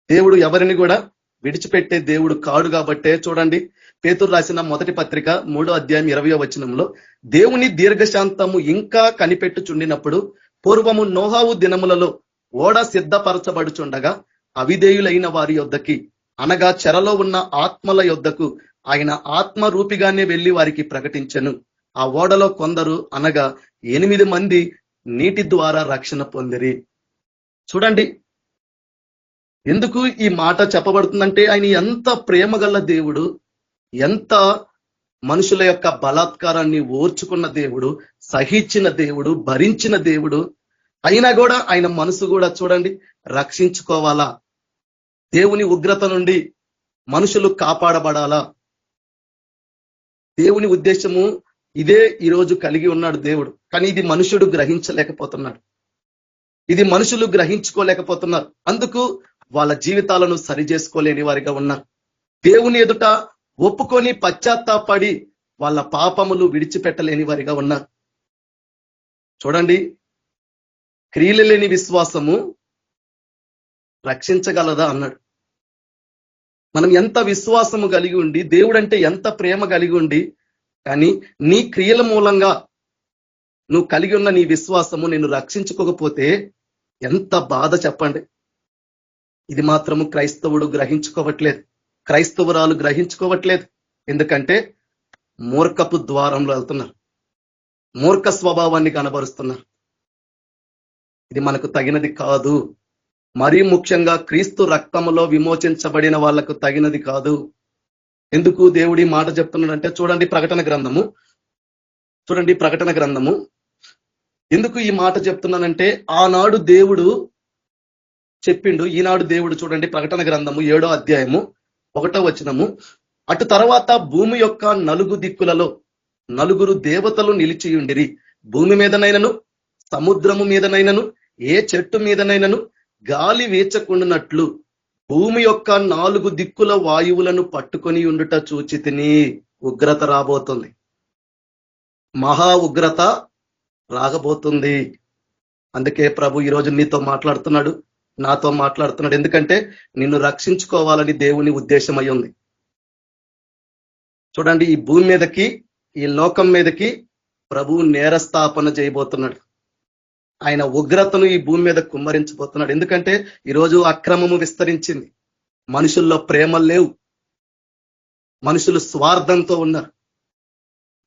దేవుడు ఎవరిని కూడా విడిచిపెట్టే దేవుడు కాడు. కాబట్టే చూడండి, పేతురు రాసిన మొదటి పత్రిక 3వ అధ్యాయం 20వ వచనంలో, దేవుని దీర్ఘశాంతము ఇంకా కనిపెట్టుచుండినప్పుడు పూర్వము నోహావు దినములలో ఓడ సిద్ధపరచబడుచుండగా అవిధేయులైన వారి యొద్దకి, అనగా చెరలో ఉన్న ఆత్మల యొద్దకు ఆయన ఆత్మ రూపిగానే వెళ్లి వారికి ప్రకటించెను. ఆ ఓడలో కొందరు అనగా 8 మంది నీటి ద్వారా రక్షణ పొందిరి. చూడండి, ఎందుకు ఈ మాట చెప్పబడుతుందంటే ఆయన ఎంత ప్రేమగల దేవుడు, ఎంత మనుషుల యొక్క బలాత్కారాన్ని ఓర్చుకున్న దేవుడు, సహించిన దేవుడు, భరించిన దేవుడు. అయినా కూడా ఆయన మనసు కూడా చూడండి, రక్షించుకోవాలా, దేవుని ఉగ్రత నుండి మనుషులు కాపాడబడాలా. దేవుని ఉద్దేశము ఇదే ఈరోజు కలిగి ఉన్నాడు దేవుడు. కానీ ఇది మనుషుడు గ్రహించలేకపోతున్నాడు, ఇది మనుషులు గ్రహించుకోలేకపోతున్నారు. అందుకు వాళ్ళ జీవితాలను సరి చేసుకోలేని వారిగా ఉన్నారు. దేవుని ఎదుట ఒప్పుకొని పశ్చాత్తాపడి వాళ్ళ పాపములు విడిచిపెట్టలేని వారిగా ఉన్నారు. చూడండి, క్రియలు లేని విశ్వాసము రక్షించగలదా అన్నాడు. మనం ఎంత విశ్వాసము కలిగి ఉండి, దేవుడంటే ఎంత ప్రేమ కలిగి ఉండి, కానీ నీ క్రియల మూలంగా నువ్వు కలిగి ఉన్న నీ విశ్వాసము నిన్ను రక్షించుకోకపోతే ఎంత బాధ చెప్పండి. ఇది మాత్రము క్రైస్తవుడు గ్రహించుకోవట్లేదు, క్రైస్తవురాలు గ్రహించుకోవట్లేదు. ఎందుకంటే మూర్ఖపు ద్వారంలో వెళ్తున్నారు, మూర్ఖ స్వభావాన్ని కనబరుస్తున్నారు. ఇది మనకు తగినది కాదు. మరీ ముఖ్యంగా క్రీస్తు రక్తములో విమోచించబడిన వాళ్లకు తగినది కాదు. ఎందుకు దేవుడి మాట చెప్తున్నాడంటే చూడండి ప్రకటన గ్రంథము. ఎందుకు ఈ మాట చెప్తున్నానంటే ఆనాడు దేవుడు చెప్పిండు, ఈనాడు దేవుడు చూడండి ప్రకటన గ్రంథము 7వ అధ్యాయము 1వ వచనము. అటు తర్వాత భూమి యొక్క 4 దిక్కులలో 4 దేవతలు నిలిచియుండిరి. భూమి మీదనైనను సముద్రము మీదనైనను ఏ చెట్టు మీదనైనను గాలి వీచకుండానట్లు భూమి యొక్క 4 దిక్కుల వాయువులను పట్టుకొని ఉండుట చూచితిని. ఉగ్రత రాబోతుంది, మహా ఉగ్రత రాగబోతుంది. అందుకే ప్రభు ఈరోజు నీతో మాట్లాడుతున్నాడు, నాతో మాట్లాడుతున్నాడు. ఎందుకంటే నిన్ను రక్షించుకోవాలని దేవుని ఉద్దేశం అయి ఉంది. చూడండి, ఈ భూమి మీదకి, ఈ లోకం మీదకి ప్రభువు నేరస్థాపన చేయబోతున్నాడు. ఆయన ఉగ్రతను ఈ భూమి మీద కుమ్మరించబోతున్నాడు. ఎందుకంటే ఈరోజు అక్రమము విస్తరించింది, మనుషుల్లో ప్రేమ లేవు, మనుషులు స్వార్థంతో ఉన్నారు,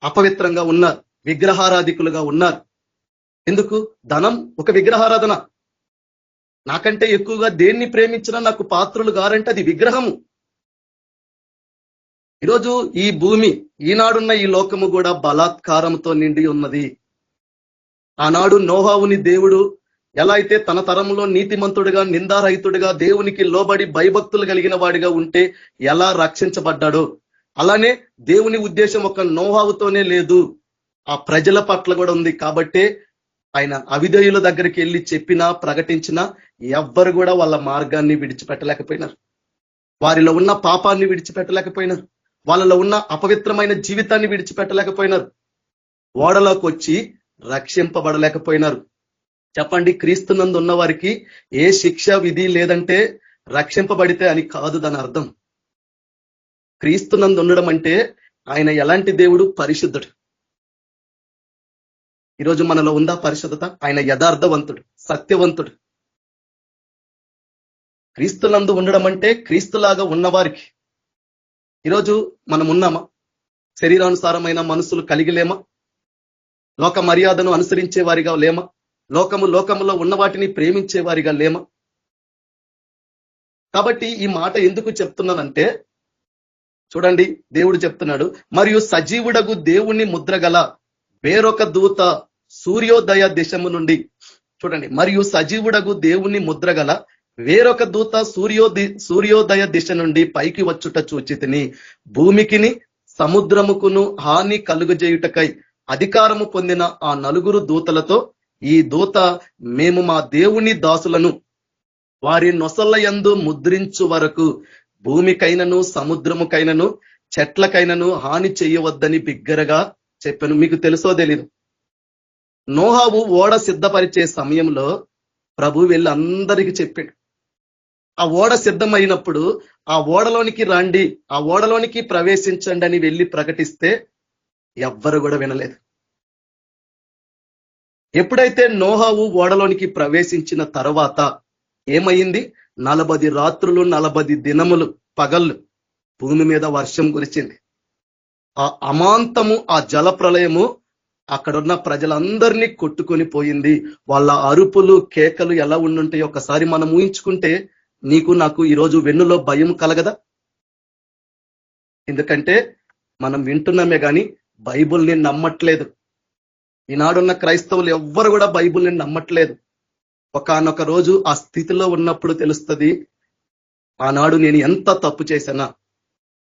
అపవిత్రంగా ఉన్నారు, విగ్రహారాధికులుగా ఉన్నారు. ఎందుకు? ధనం ఒక విగ్రహారాధన. నాకంటే ఎక్కువగా దేన్ని ప్రేమించినా నాకు పాత్రులు గారంటే అది విగ్రహము. ఈరోజు ఈ భూమి, ఈనాడున్న ఈ లోకము కూడా బలాత్కారంతో నిండి ఉన్నది. ఆనాడు నోహావుని దేవుడు ఎలా అయితే తన తరంలో నీతిమంతుడిగా, నిందారహితుడిగా, దేవునికి లోబడి భయభక్తులు కలిగిన వాడిగా ఉంటే ఎలా రక్షించబడ్డాడో, అలానే దేవుని ఉద్దేశం ఒక నోహావుతోనే లేదు, ఆ ప్రజల పట్ల కూడా ఉంది. కాబట్టే ఆయన అవిధేయుల దగ్గరికి వెళ్ళి చెప్పినా ప్రకటించినా ఎవ్వరు కూడా వాళ్ళ మార్గాన్ని విడిచిపెట్టలేకపోయినారు, వారిలో ఉన్న పాపాన్ని విడిచిపెట్టలేకపోయినారు, వాళ్ళలో ఉన్న అపవిత్రమైన జీవితాన్ని విడిచిపెట్టలేకపోయినారు, ఓడలోకి వచ్చి రక్షింపబడలేకపోయినారు. చెప్పండి, క్రీస్తునందు ఉన్న వారికి ఏ శిక్ష విధి లేదంటే రక్షింపబడితే అని కాదు దాని అర్థం. క్రీస్తునందు ఉండడం అంటే ఆయన ఎలాంటి దేవుడు? పరిశుద్ధుడు. ఈరోజు మనలో ఉందా పరిశుద్ధత? ఆయన యథార్థవంతుడు, సత్యవంతుడు. క్రీస్తునందు ఉండడం అంటే క్రీస్తులాగా ఉన్నవారికి. ఈరోజు మనం ఉన్నామా? శరీరానుసారమైన మనసులు కలిగిలేమా? లోక మర్యాదను అనుసరించే వారిగా లేమా? లోకములో ఉన్న వాటిని ప్రేమించే వారిగా లేమా? కాబట్టి ఈ మాట ఎందుకు చెప్తున్నానంటే చూడండి, దేవుడు చెప్తున్నాడు, మరియు సజీవుడగు దేవుని ముద్రగల వేరొక దూత సూర్యోదయ దిశము నుండి, చూడండి, మరియు సజీవుడగు దేవుని ముద్రగల వేరొక దూత సూర్యోదయ దిశ నుండి పైకి వచ్చుట చూచితిని. భూమికిని సముద్రముకును హాని కలుగజేయుటకై అధికారము పొందిన ఆ 4 దూతలతో, ఈ దూత మేము మా దేవుని దాసులను వారి నొసల యందు ముద్రించు వరకు భూమికైనను సముద్రముకైనను చెట్లకైనను హాని చేయవద్దని బిగ్గరగా చెప్పాను. మీకు తెలుసో తెలీదు, నోహావు ఓడ సిద్ధపరిచే సమయంలో ప్రభు వెళ్ళి అందరికీ చెప్పాడు. ఆ ఓడ సిద్ధమైనప్పుడు ఆ ఓడలోనికి రండి, ఆ ఓడలోనికి ప్రవేశించండి అని వెళ్ళి ప్రకటిస్తే ఎవ్వరు కూడా వినలేదు. ఎప్పుడైతే నోహావు ఓడలోనికి ప్రవేశించిన తర్వాత ఏమైంది? 40 రాత్రులు 40 దినములు పగళ్ళు భూమి మీద వర్షం కురిచింది. ఆ అమాంతము, ఆ జల ప్రళయము అక్కడున్న ప్రజలందరినీ కొట్టుకొని పోయింది. వాళ్ళ అరుపులు, కేకలు ఎలా ఉండుంటాయో ఒకసారి మనం ఊహించుకుంటే నీకు నాకు ఈరోజు వెన్నులో భయం కలగదా? ఎందుకంటే మనం వింటున్నామే కానీ బైబుల్ని నమ్మట్లేదు. ఈనాడున్న క్రైస్తవులు ఎవ్వరు కూడా బైబుల్ని నమ్మట్లేదు. ఒకానొక రోజు ఆ స్థితిలో ఉన్నప్పుడు తెలుస్తుంది, ఆనాడు నేను ఎంత తప్పు చేశానా,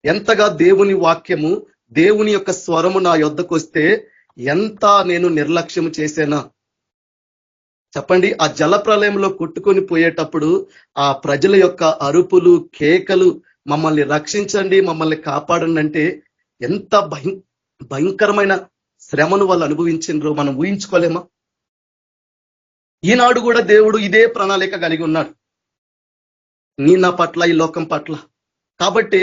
ఎంతగా దేవుని వాక్యము, దేవుని యొక్క స్వరము నా యొద్దకు వస్తే ఎంత నేను నిర్లక్ష్యం చేశానా. చెప్పండి, ఆ జల ప్రళయంలో కొట్టుకొని పోయేటప్పుడు ఆ ప్రజల యొక్క అరుపులు, కేకలు, మమ్మల్ని రక్షించండి, మమ్మల్ని కాపాడండి అంటే ఎంత భయంకరమైన శ్రమను వాళ్ళు అనుభవించిండ్రో మనం ఊహించుకోలేమా? ఈనాడు కూడా దేవుడు ఇదే ప్రణాళిక కలిగి ఉన్నాడు, నీ నా పట్ల, ఈ లోకం పట్ల. కాబట్టి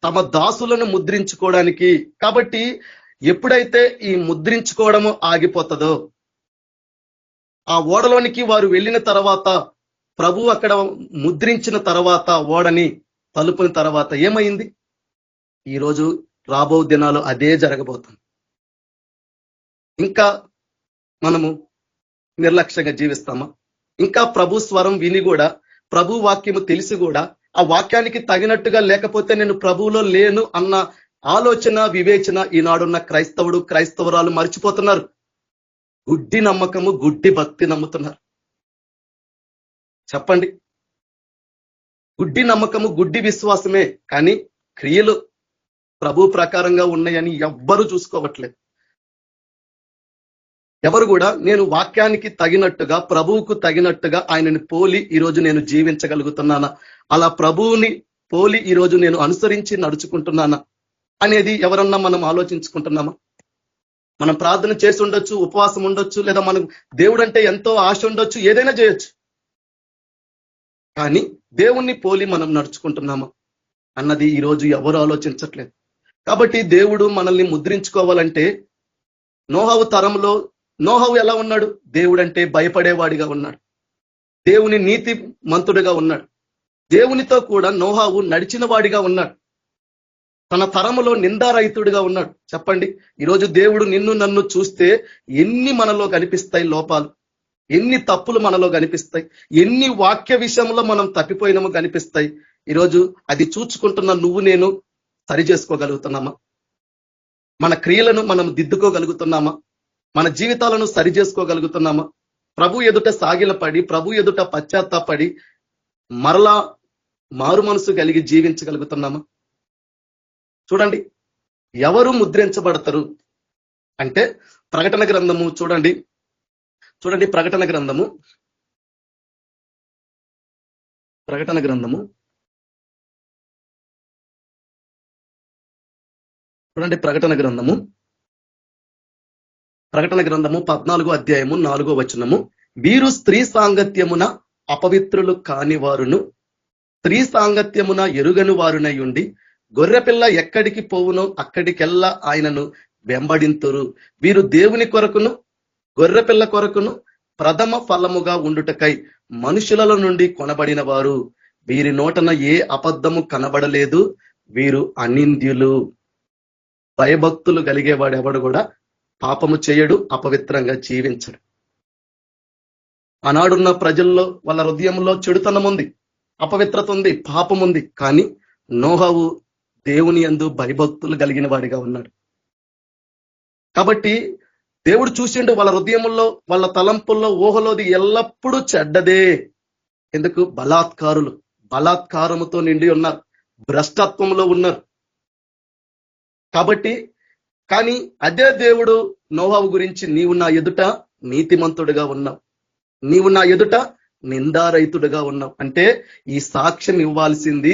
తమ దాసులను ముద్రించుకోవడానికి, కాబట్టి ఎప్పుడైతే ఈ ముద్రించుకోవడము ఆగిపోతుందో, ఆ ఓడలోనికి వారు వెళ్ళిన తర్వాత, ప్రభు అక్కడ ముద్రించిన తర్వాత ఓడని తలుపుని తర్వాత ఏమైంది? ఈరోజు రాబో దినాలు అదే జరగబోతుంది. ఇంకా మనము నిర్లక్ష్యంగా జీవిస్తామా? ఇంకా ప్రభు స్వరం విని కూడా, ప్రభు వాక్యము తెలిసి కూడా ఆ వాక్యానికి తగినట్టుగా లేకపోతే నేను ప్రభువులో లేను అన్న ఆలోచన, వివేచన ఈనాడున్న క్రైస్తవురాలు మర్చిపోతున్నారు. గుడ్డి నమ్మకము, గుడ్డి భక్తి నమ్ముతున్నారు. చెప్పండి, గుడ్డి నమ్మకము, గుడ్డి విశ్వాసమే, కానీ క్రియలు ప్రభు ప్రకారంగా ఉన్నాయని ఎవ్వరు చూసుకోవట్లేదు. ఎవరు కూడా నేను వాక్యానికి తగినట్టుగా, ప్రభువుకు తగినట్టుగా ఆయనని పోలి ఈరోజు నేను జీవించగలుగుతున్నానా, అలా ప్రభువుని పోలి ఈరోజు నేను అనుసరించి నడుచుకుంటున్నానా అనేది ఎవరన్నా మనం ఆలోచించుకుంటున్నామా? మనం ప్రార్థన చేసి ఉండొచ్చు, ఉపవాసం ఉండొచ్చు, లేదా మనం దేవుడు అంటే ఎంతో ఆశ ఉండొచ్చు, ఏదైనా చేయొచ్చు. కానీ దేవుణ్ణి పోలి మనం నడుచుకుంటున్నామా అన్నది ఈరోజు ఎవరు ఆలోచించట్లేదు. కాబట్టి దేవుడు మనల్ని ముద్రించుకోవాలంటే, నోహవు తరంలో నోహవు ఎలా ఉన్నాడు? దేవుడంటే భయపడేవాడిగా ఉన్నాడు. దేవుని నీతి మంతుడిగా ఉన్నాడు. దేవునితో కూడా నోహవు నడిచిన వాడిగా ఉన్నాడు. తన తరములో నిందారహితుడిగా ఉన్నాడు. చెప్పండి, ఈరోజు దేవుడు నిన్ను నన్ను చూస్తే ఎన్ని మనలో కనిపిస్తాయి లోపాలు, ఎన్ని తప్పులు మనలో కనిపిస్తాయి, ఎన్ని వాక్య విషయంలో మనం తప్పిపోయినామో కనిపిస్తాయి. ఈరోజు అది చూచుకుంటున్న నువ్వు నేను సరి చేసుకోగలుగుతున్నామా? మన క్రియలను మనం దిద్దుకోగలుగుతున్నామా? మన జీవితాలను సరి చేసుకోగలుగుతున్నామా? ప్రభు ఎదుట సాగిలపడి, ప్రభు ఎదుట పశ్చాత్తాపడి మరలా మారు మనసు కలిగి జీవించగలుగుతున్నామా? చూడండి, ఎవరు ముద్రించబడతారు అంటే ప్రకటన గ్రంథము చూడండి, ప్రకటన గ్రంథము చూడండి, ప్రకటన గ్రంథము 14వ అధ్యాయము 4వ వచనము. వీరు స్త్రీ సాంగత్యమున అపవిత్రులు కాని వారును, స్త్రీ సాంగత్యమున ఎరుగని వారునై ఉండి, గొర్రెపిల్ల ఎక్కడికి పోవునో అక్కడికెల్లా ఆయనను వెంబడింతురు. వీరు దేవుని కొరకును గొర్రెపిల్ల కొరకును ప్రథమ ఫలముగా ఉండుటకై మనుషులలో నుండి కొనబడిన వారు. వీరి నోటన ఏ అబద్ధము కనబడలేదు. వీరు అనింద్యులు. భయభక్తులు కలిగేవాడు ఎవడు కూడా పాపము చేయడు, అపవిత్రంగా జీవించడు. ఆనాడున్న ప్రజల్లో వాళ్ళ హృదయంలో చెడుతనం ఉంది, అపవిత్రత ఉంది, పాపం ఉంది. కానీ నోహవు దేవుని యందు భయభక్తులు కలిగిన వాడిగా ఉన్నాడు. కాబట్టి దేవుడు చూసిండు వాళ్ళ హృదయంలో, వాళ్ళ తలంపుల్లో, ఊహలోది ఎల్లప్పుడూ చెడ్డదే. ఎందుకు? బలాత్కారముతో నిండి ఉన్నారు, భ్రష్టత్వంలో ఉన్నారు. కాబట్టి కానీ అదే దేవుడు నోహవు గురించి, నీవు నా ఎదుట నీతిమంతుడిగా ఉన్నావు, నీవు నా ఎదుట నిందారహితుడిగా ఉన్నావు అంటే ఈ సాక్ష్యం ఇవ్వాల్సింది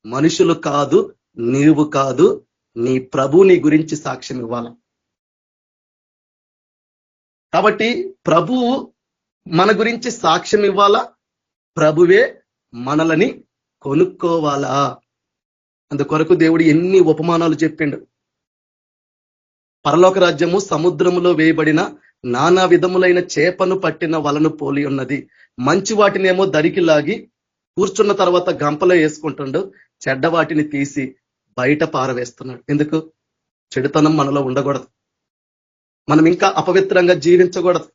మనుషులు కాదు, నీవు కాదు, నీ ప్రభు నీ గురించి సాక్ష్యం ఇవ్వాల. కాబట్టి ప్రభువు మన గురించి సాక్ష్యం ఇవ్వాలా, ప్రభువే మనలని కొనుక్కోవాలా. అందుకొరకు దేవుడు ఎన్ని ఉపమానాలు చెప్పిండు. పరలోక రాజ్యము సముద్రములో వేయబడిన నానా విధములైన చేపను పట్టిన వలను పోలి ఉన్నది. మంచి వాటినేమో దరికి లాగి కూర్చున్న తర్వాత గంపలో వేసుకుంటుండు, చెడ్డ వాటిని తీసి బయట పారవేస్తున్నాడు. ఎందుకు? చెడుతనం మనలో ఉండకూడదు, మనం ఇంకా అపవిత్రంగా జీవించకూడదు.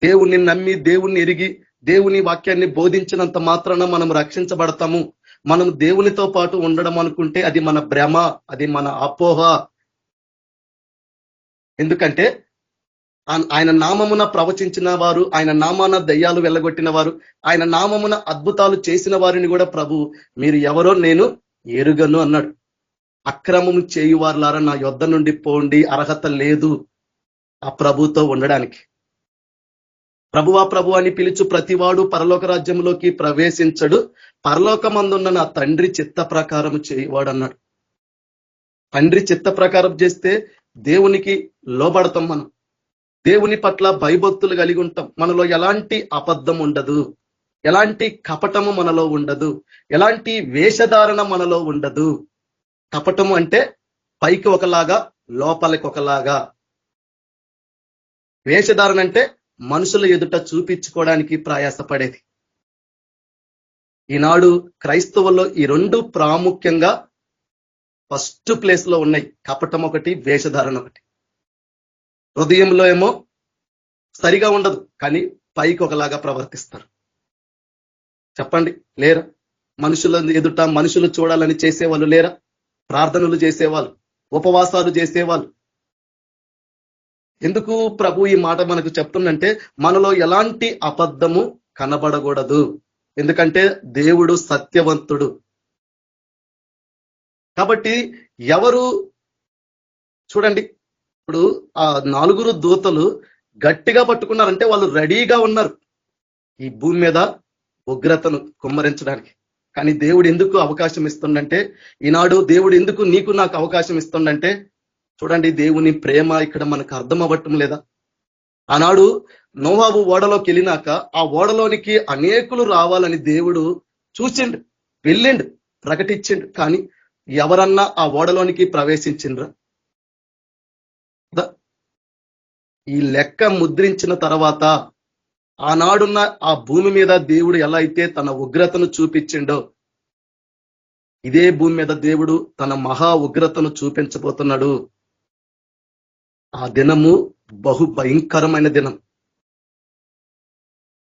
దేవుణ్ణి నమ్మి, దేవుణ్ణి ఎరిగి, దేవుని వాక్యాన్ని బోధించినంత మాత్రాన మనం రక్షించబడతాము. మనం దేవునితో పాటు ఉండడం అనుకుంటే అది మన భ్రమ, అది మన అపోహ. ఎందుకంటే ఆయన నామమున ప్రవచించిన వారు, ఆయన నామాన దయ్యాలు వెళ్ళగొట్టిన వారు, ఆయన నామమున అద్భుతాలు చేసిన వారిని కూడా ప్రభు మీరు ఎవరో నేను ఎరుగను అన్నాడు. అక్రమము చేయువారులారా నా యొద్ద నుండి పోండి, అర్హత లేదు ఆ ప్రభుతో ఉండడానికి. ప్రభు అని పిలుచు ప్రతివాడు పరలోక రాజ్యంలోకి ప్రవేశించడు, పరలోకమందున్న నా తండ్రి చిత్త ప్రకారం చేయువాడు అన్నాడు. తండ్రి చిత్త ప్రకారం చేస్తే దేవునికి లోబడతాం, మనం దేవుని పట్ల భయభక్తులు కలిగి ఉంటాం, మనలో ఎలాంటి అబద్ధం ఉండదు. ఎలాంటి కపటము మనలో ఉండదు, ఎలాంటి వేషధారణ మనలో ఉండదు. కపటము అంటే పైకి ఒకలాగా లోపలికి ఒకలాగా, వేషధారణ అంటే మనుషుల ఎదుట చూపించుకోవడానికి ప్రయాసపడేది. ఈనాడు క్రైస్తవుల్లో ఈ రెండు ప్రాముఖ్యంగా ఫస్ట్ ప్లేస్ లో ఉన్నాయి. కపటం ఒకటి, వేషధారణ ఒకటి. హృదయంలో ఏమో సరిగా ఉండదు, కానీ పైకి ఒకలాగా ప్రవర్తిస్తారు. చెప్పండి, లేరా? మనుషుల ఎదుట మనుషులు చూడాలని చేసేవాళ్ళు లేరా? ప్రార్థనలు చేసేవాళ్ళు, ఉపవాసాలు చేసేవాళ్ళు. ఎందుకు ప్రభు ఈ మాట మనకు చెప్తుందంటే, మనలో ఎలాంటి అబద్ధము కనబడకూడదు. ఎందుకంటే దేవుడు సత్యవంతుడు. కాబట్టి ఎవరు చూడండి, ఇప్పుడు ఆ 4 దూతలు గట్టిగా పట్టుకున్నారంటే వాళ్ళు రెడీగా ఉన్నారు ఈ భూమి మీద ఉగ్రతను కుమ్మరించడానికి. కానీ దేవుడు ఎందుకు అవకాశం ఇస్తుండంటే, ఈనాడు దేవుడు ఎందుకు నీకు నాకు అవకాశం ఇస్తుండంటే, చూడండి దేవుని ప్రేమ ఇక్కడ మనకు అర్థం అవ్వటం లేదా? ఆనాడు నోవాహు ఓడలోకి వెళ్ళినాక ఆ ఓడలోనికి అనేకులు రావాలని దేవుడు చూసిండు, వెళ్ళిండు, ప్రకటించిండు. కానీ ఎవరన్నా ఆ ఓడలోనికి ప్రవేశించిండ్రా? ఈ లెక్క ముద్రించిన తర్వాత ఆనాడున్న ఆ భూమి మీద దేవుడు ఎలా అయితే తన ఉగ్రతను చూపించిండో, ఇదే భూమి మీద దేవుడు తన మహా ఉగ్రతను చూపించబోతున్నాడు. ఆ దినము బహు భయంకరమైన దినం.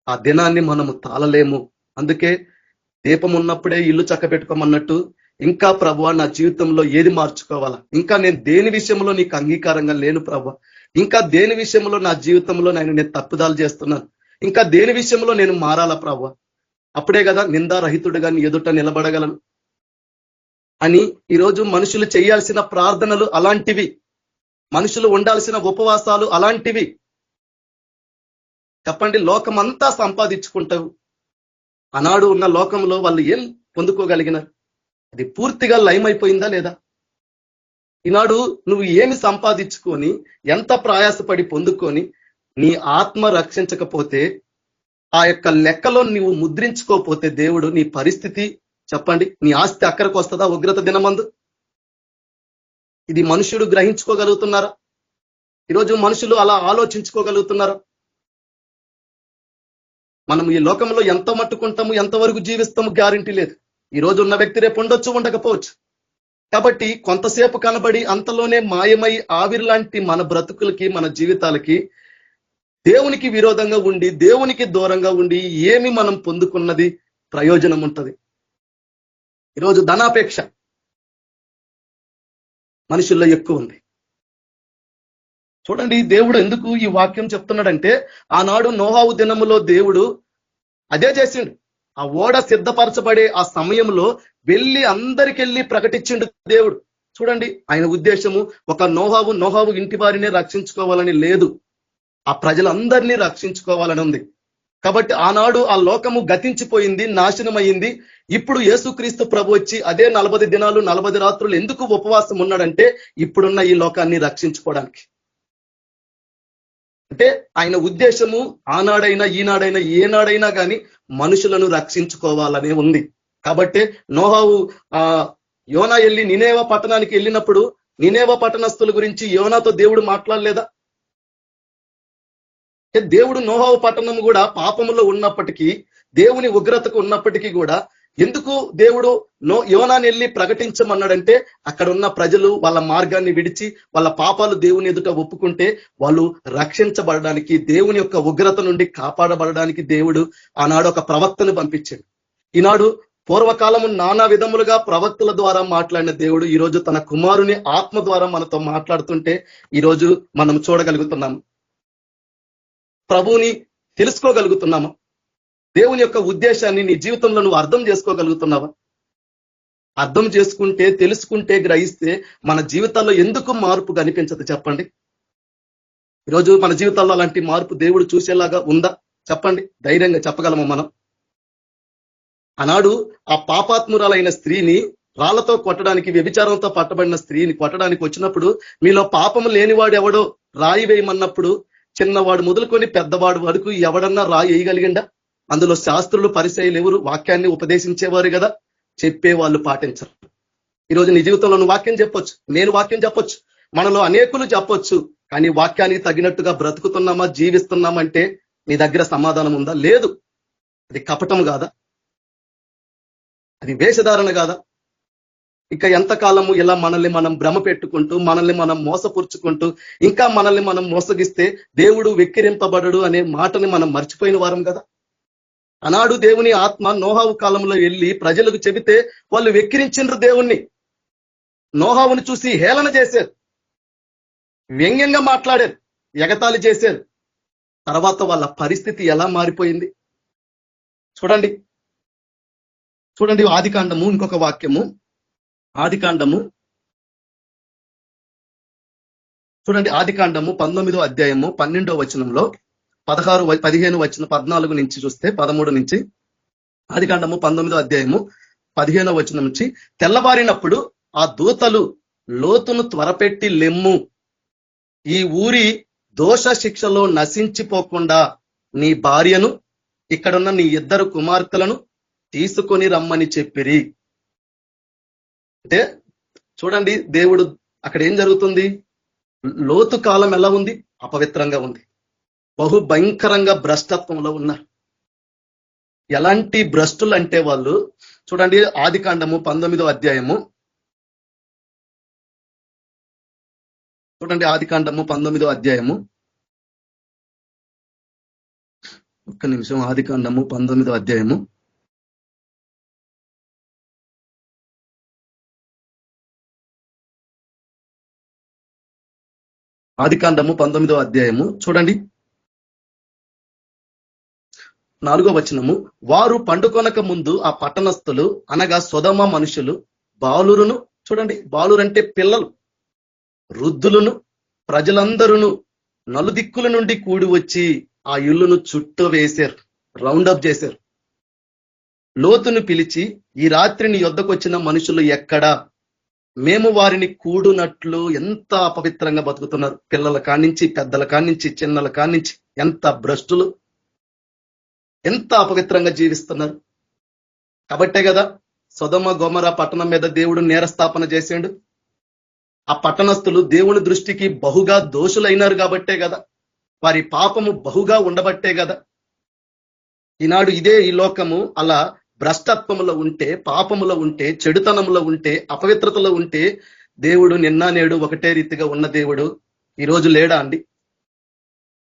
ఆ దినాన్ని మనము తాళలేము. అందుకే దీపం ఉన్నప్పుడే ఇల్లు చక్కబెట్టుకోమన్నట్టు, ఇంకా ప్రభువా నా జీవితంలో ఏది మార్చుకోవాలా, ఇంకా నేను దేని విషయంలో నీకు అంగీకారంగా లేను ప్రభువా, ఇంకా దేని విషయంలో నా జీవితంలో నేను తప్పుదాలు చేస్తున్నాను, ఇంకా దేని విషయంలో నేను మారాలా ప్రభువా, అప్పుడే కదా నిందారహితుడుగా నీ ఎదుట నిలబడగలను అని. ఈరోజు మనుషులు చేయాల్సిన ప్రార్థనలు అలాంటివి, మనుషులు ఉండాల్సిన ఉపవాసాలు అలాంటివి. చెప్పండి, లోకమంతా సంపాదించుకుంటావు. ఆనాడు ఉన్న లోకంలో వాళ్ళు ఏం పొందుకోగలిగినారు? అది పూర్తిగా లయమైపోయిందా లేదా? ఈనాడు నువ్వు ఏమి సంపాదించుకొని, ఎంత ప్రయాసపడి పొందుకొని నీ ఆత్మ రక్షించకపోతే, ఆ యొక్క లెక్కలో నువ్వు ముద్రించుకోకపోతే దేవుడు నీ పరిస్థితి చెప్పండి, నీ ఆస్తి అక్కడికి వస్తుందా ఉగ్రత దినమందు? ఇది మనుషుడు గ్రహించుకోగలుగుతున్నారా? ఈరోజు మనుషులు అలా ఆలోచించుకోగలుగుతున్నారా? మనం ఈ లోకంలో ఎంత మట్టుకుంటాము, ఎంతవరకు జీవిస్తాము గ్యారంటీ లేదు. ఈ రోజు ఉన్న వ్యక్తి రేపు ఉండొచ్చు, ఉండకపోవచ్చు. కాబట్టి కొంతసేపు కనబడి అంతలోనే మాయమై ఆవిరి లాంటి మన బ్రతుకులకి, మన జీవితాలకి దేవునికి విరోధంగా ఉండి, దేవునికి దూరంగా ఉండి ఏమి మనం పొందుకున్నది ప్రయోజనం ఉంటది? ఈరోజు ధనాపేక్ష మనుషుల్లో ఎక్కువ ఉంది. చూడండి దేవుడు ఎందుకు ఈ వాక్యం చెప్తున్నాడంటే, ఆనాడు నోహావు దినములో దేవుడు అదే చేసిండు. ఆ ఓడ సిద్ధపరచబడే ఆ సమయంలో వెళ్ళి అందరికెళ్ళి ప్రకటించిండు దేవుడు. చూడండి ఆయన ఉద్దేశము ఒక నోహావు ఇంటి వారినే రక్షించుకోవాలని లేదు, ఆ ప్రజలందరినీ రక్షించుకోవాలని ఉంది. కాబట్టి ఆనాడు ఆ లోకము గతించిపోయింది, నాశనం అయింది. ఇప్పుడు యేసుక్రీస్తు ప్రభు వచ్చి అదే 40 దినాలు 40 రాత్రులు ఎందుకు ఉపవాసం ఉన్నాడంటే, ఇప్పుడున్న ఈ లోకాన్ని రక్షించుకోవడానికి. అంటే ఆయన ఉద్దేశము ఆనాడైనా ఈనాడైనా ఏనాడైనా కానీ మనుషులను రక్షించుకోవాలనే ఉంది. కాబట్టి నోహావు యోనా వెళ్ళి నినేవా పట్టణానికి వెళ్ళినప్పుడు నినేవా పట్టణస్థుల గురించి యోనాతో దేవుడు మాట్లాడలేదా? దేవుడు నోహావు పట్టణం కూడా పాపములో ఉన్నప్పటికీ, దేవుని ఉగ్రతకు ఉన్నప్పటికీ కూడా ఎందుకు దేవుడు యోనాని వెళ్ళి ప్రకటించమన్నాడంటే, అక్కడ ఉన్న ప్రజలు వాళ్ళ మార్గాన్ని విడిచి వాళ్ళ పాపాలు దేవుని ఎదుట ఒప్పుకుంటే వాళ్ళు రక్షించబడడానికి, దేవుని యొక్క ఉగ్రత నుండి కాపాడబడడానికి దేవుడు ఆనాడు ఒక ప్రవక్తను పంపించాడు. ఈనాడు పూర్వకాలము నానా విధములుగా ప్రవక్తల ద్వారా మాట్లాడిన దేవుడు ఈరోజు తన కుమారుని ఆత్మ ద్వారా మనతో మాట్లాడుతుంటే ఈరోజు మనం చూడగలుగుతున్నాము, ప్రభువుని తెలుసుకోగలుగుతున్నామా? దేవుని యొక్క ఉద్దేశాన్ని నీ జీవితంలో నువ్వు అర్థం చేసుకోగలుగుతున్నావా? అర్థం చేసుకుంటే, తెలుసుకుంటే, గ్రహిస్తే మన జీవితాల్లో ఎందుకు మార్పు కనిపించదు చెప్పండి? ఈరోజు మన జీవితాల్లో అలాంటి మార్పు దేవుడు చూసేలాగా ఉందా చెప్పండి? ధైర్యంగా చెప్పగలమా మనం? ఆనాడు ఆ పాపాత్మురాలైన స్త్రీని రాళ్లతో కొట్టడానికి, వ్యభిచారంతో పట్టబడిన స్త్రీని కొట్టడానికి వచ్చినప్పుడు, మీలో పాపము లేనివాడు ఎవడో రాయి వేయమన్నప్పుడు చిన్నవాడు మొదలుకొని పెద్దవాడు వరకు ఎవడన్నా రాయి వేయగలిగిండా? అందులో శాస్త్రులు పరిచయులు ఎవరు? వాక్యాన్ని ఉపదేశించేవారు కదా, చెప్పే వాళ్ళు పాటించరు. ఈరోజు నీ జీవితంలో నువ్వు వాక్యం చెప్పొచ్చు, నేను వాక్యం చెప్పొచ్చు, మనలో అనేకులు చెప్పొచ్చు, కానీ వాక్యానికి తగినట్టుగా బ్రతుకుతున్నామా, జీవిస్తున్నామంటే నీ దగ్గర సమాధానం ఉందా? లేదు. అది కపటం కాదా? అది వేషధారణ కాదా? ఇక ఎంతకాలము ఇలా మనల్ని మనం భ్రమ పెట్టుకుంటూ, మనల్ని మనం మోసపురుచుకుంటూ, ఇంకా మనల్ని మనం మోసగిస్తే దేవుడు వెక్కిరింపబడడు అనే మాటని మనం మర్చిపోయిన వారం కదా. ఆనాడు దేవుని ఆత్మ నోహావు కాలంలో వెళ్ళి ప్రజలకు చెబితే వాళ్ళు వెక్కిరించిండ్రు దేవుణ్ణి. నోహావుని చూసి హేళన చేశారు, వ్యంగ్యంగా మాట్లాడారు, ఎగతాళి చేశారు. తర్వాత వాళ్ళ పరిస్థితి ఎలా మారిపోయింది చూడండి. ఆదికాండము, ఇంకొక వాక్యము, ఆదికాండము చూడండి. ఆదికాండము 19వ అధ్యాయము 12వ వచనంలో 15 వచనం 14 నుంచి చూస్తే 13 నుంచి, ఆదికాండము 19వ అధ్యాయము 15వ వచనం నుంచి, తెల్లవారినప్పుడు ఆ దూతలు లోతును త్వరపెట్టి లెమ్ము, ఈ ఊరి దోష శిక్షలో నశించిపోకుండా నీ భార్యను, ఇక్కడున్న నీ 2 కుమార్తెలను తీసుకొని రమ్మని చెప్పిరి. అంటే చూడండి, దేవుడు అక్కడ ఏం జరుగుతుంది? లోతు కాలం ఎలా ఉంది? అపవిత్రంగా ఉంది, బహు భయంకరంగా భ్రష్టత్వంలో ఉన్నారు. ఎలాంటి భ్రష్టులు అంటే వాళ్ళు చూడండి. ఆదికాండము 19వ అధ్యాయము చూడండి. ఆదికాండము 19వ అధ్యాయము, ఒక్క నిమిషం. ఆదికాండము 19వ అధ్యాయము ఆదికాండము 19వ అధ్యాయము చూడండి, 4వ వచనము. వారు పండుకొనక ముందు ఆ పట్టణస్థులు, అనగా సొదొమ మనుషులు, బాలురును, చూడండి, బాలురంటే పిల్లలు, వృద్ధులను, ప్రజలందరూ నలుదిక్కుల నుండి కూడి వచ్చి ఆ ఇల్లును చుట్టూ వేశారు, రౌండప్ చేశారు. లోతును పిలిచి, ఈ రాత్రి నీ యొద్దకు వచ్చిన మనుషులు ఎక్కడా? మేము వారిని కూడునట్లు. ఎంత అపవిత్రంగా బతుకుతున్నారు, పిల్లల కానించి పెద్దల కానించి చిన్నల కానించి. ఎంత భ్రష్టులు, ఎంత అపవిత్రంగా జీవిస్తున్నారు. కాబట్టే కదా సొదొమ గొమొర పట్టణం మీద దేవుడు నేరస్థాపన చేసాడు. ఆ పట్టణస్థులు దేవుని దృష్టికి బహుగా దోషులైనారు కాబట్టే కదా, వారి పాపము బహుగా ఉండబట్టే కదా. ఈనాడు ఈ లోకము అలా భ్రష్టత్వములో ఉంటే, పాపములో ఉంటే, చెడుతనంలో ఉంటే, అపవిత్రతలో ఉంటే, దేవుడు నిన్న నేడు ఒకటే రీతిగా ఉన్న దేవుడు ఈరోజు లేడా అండి?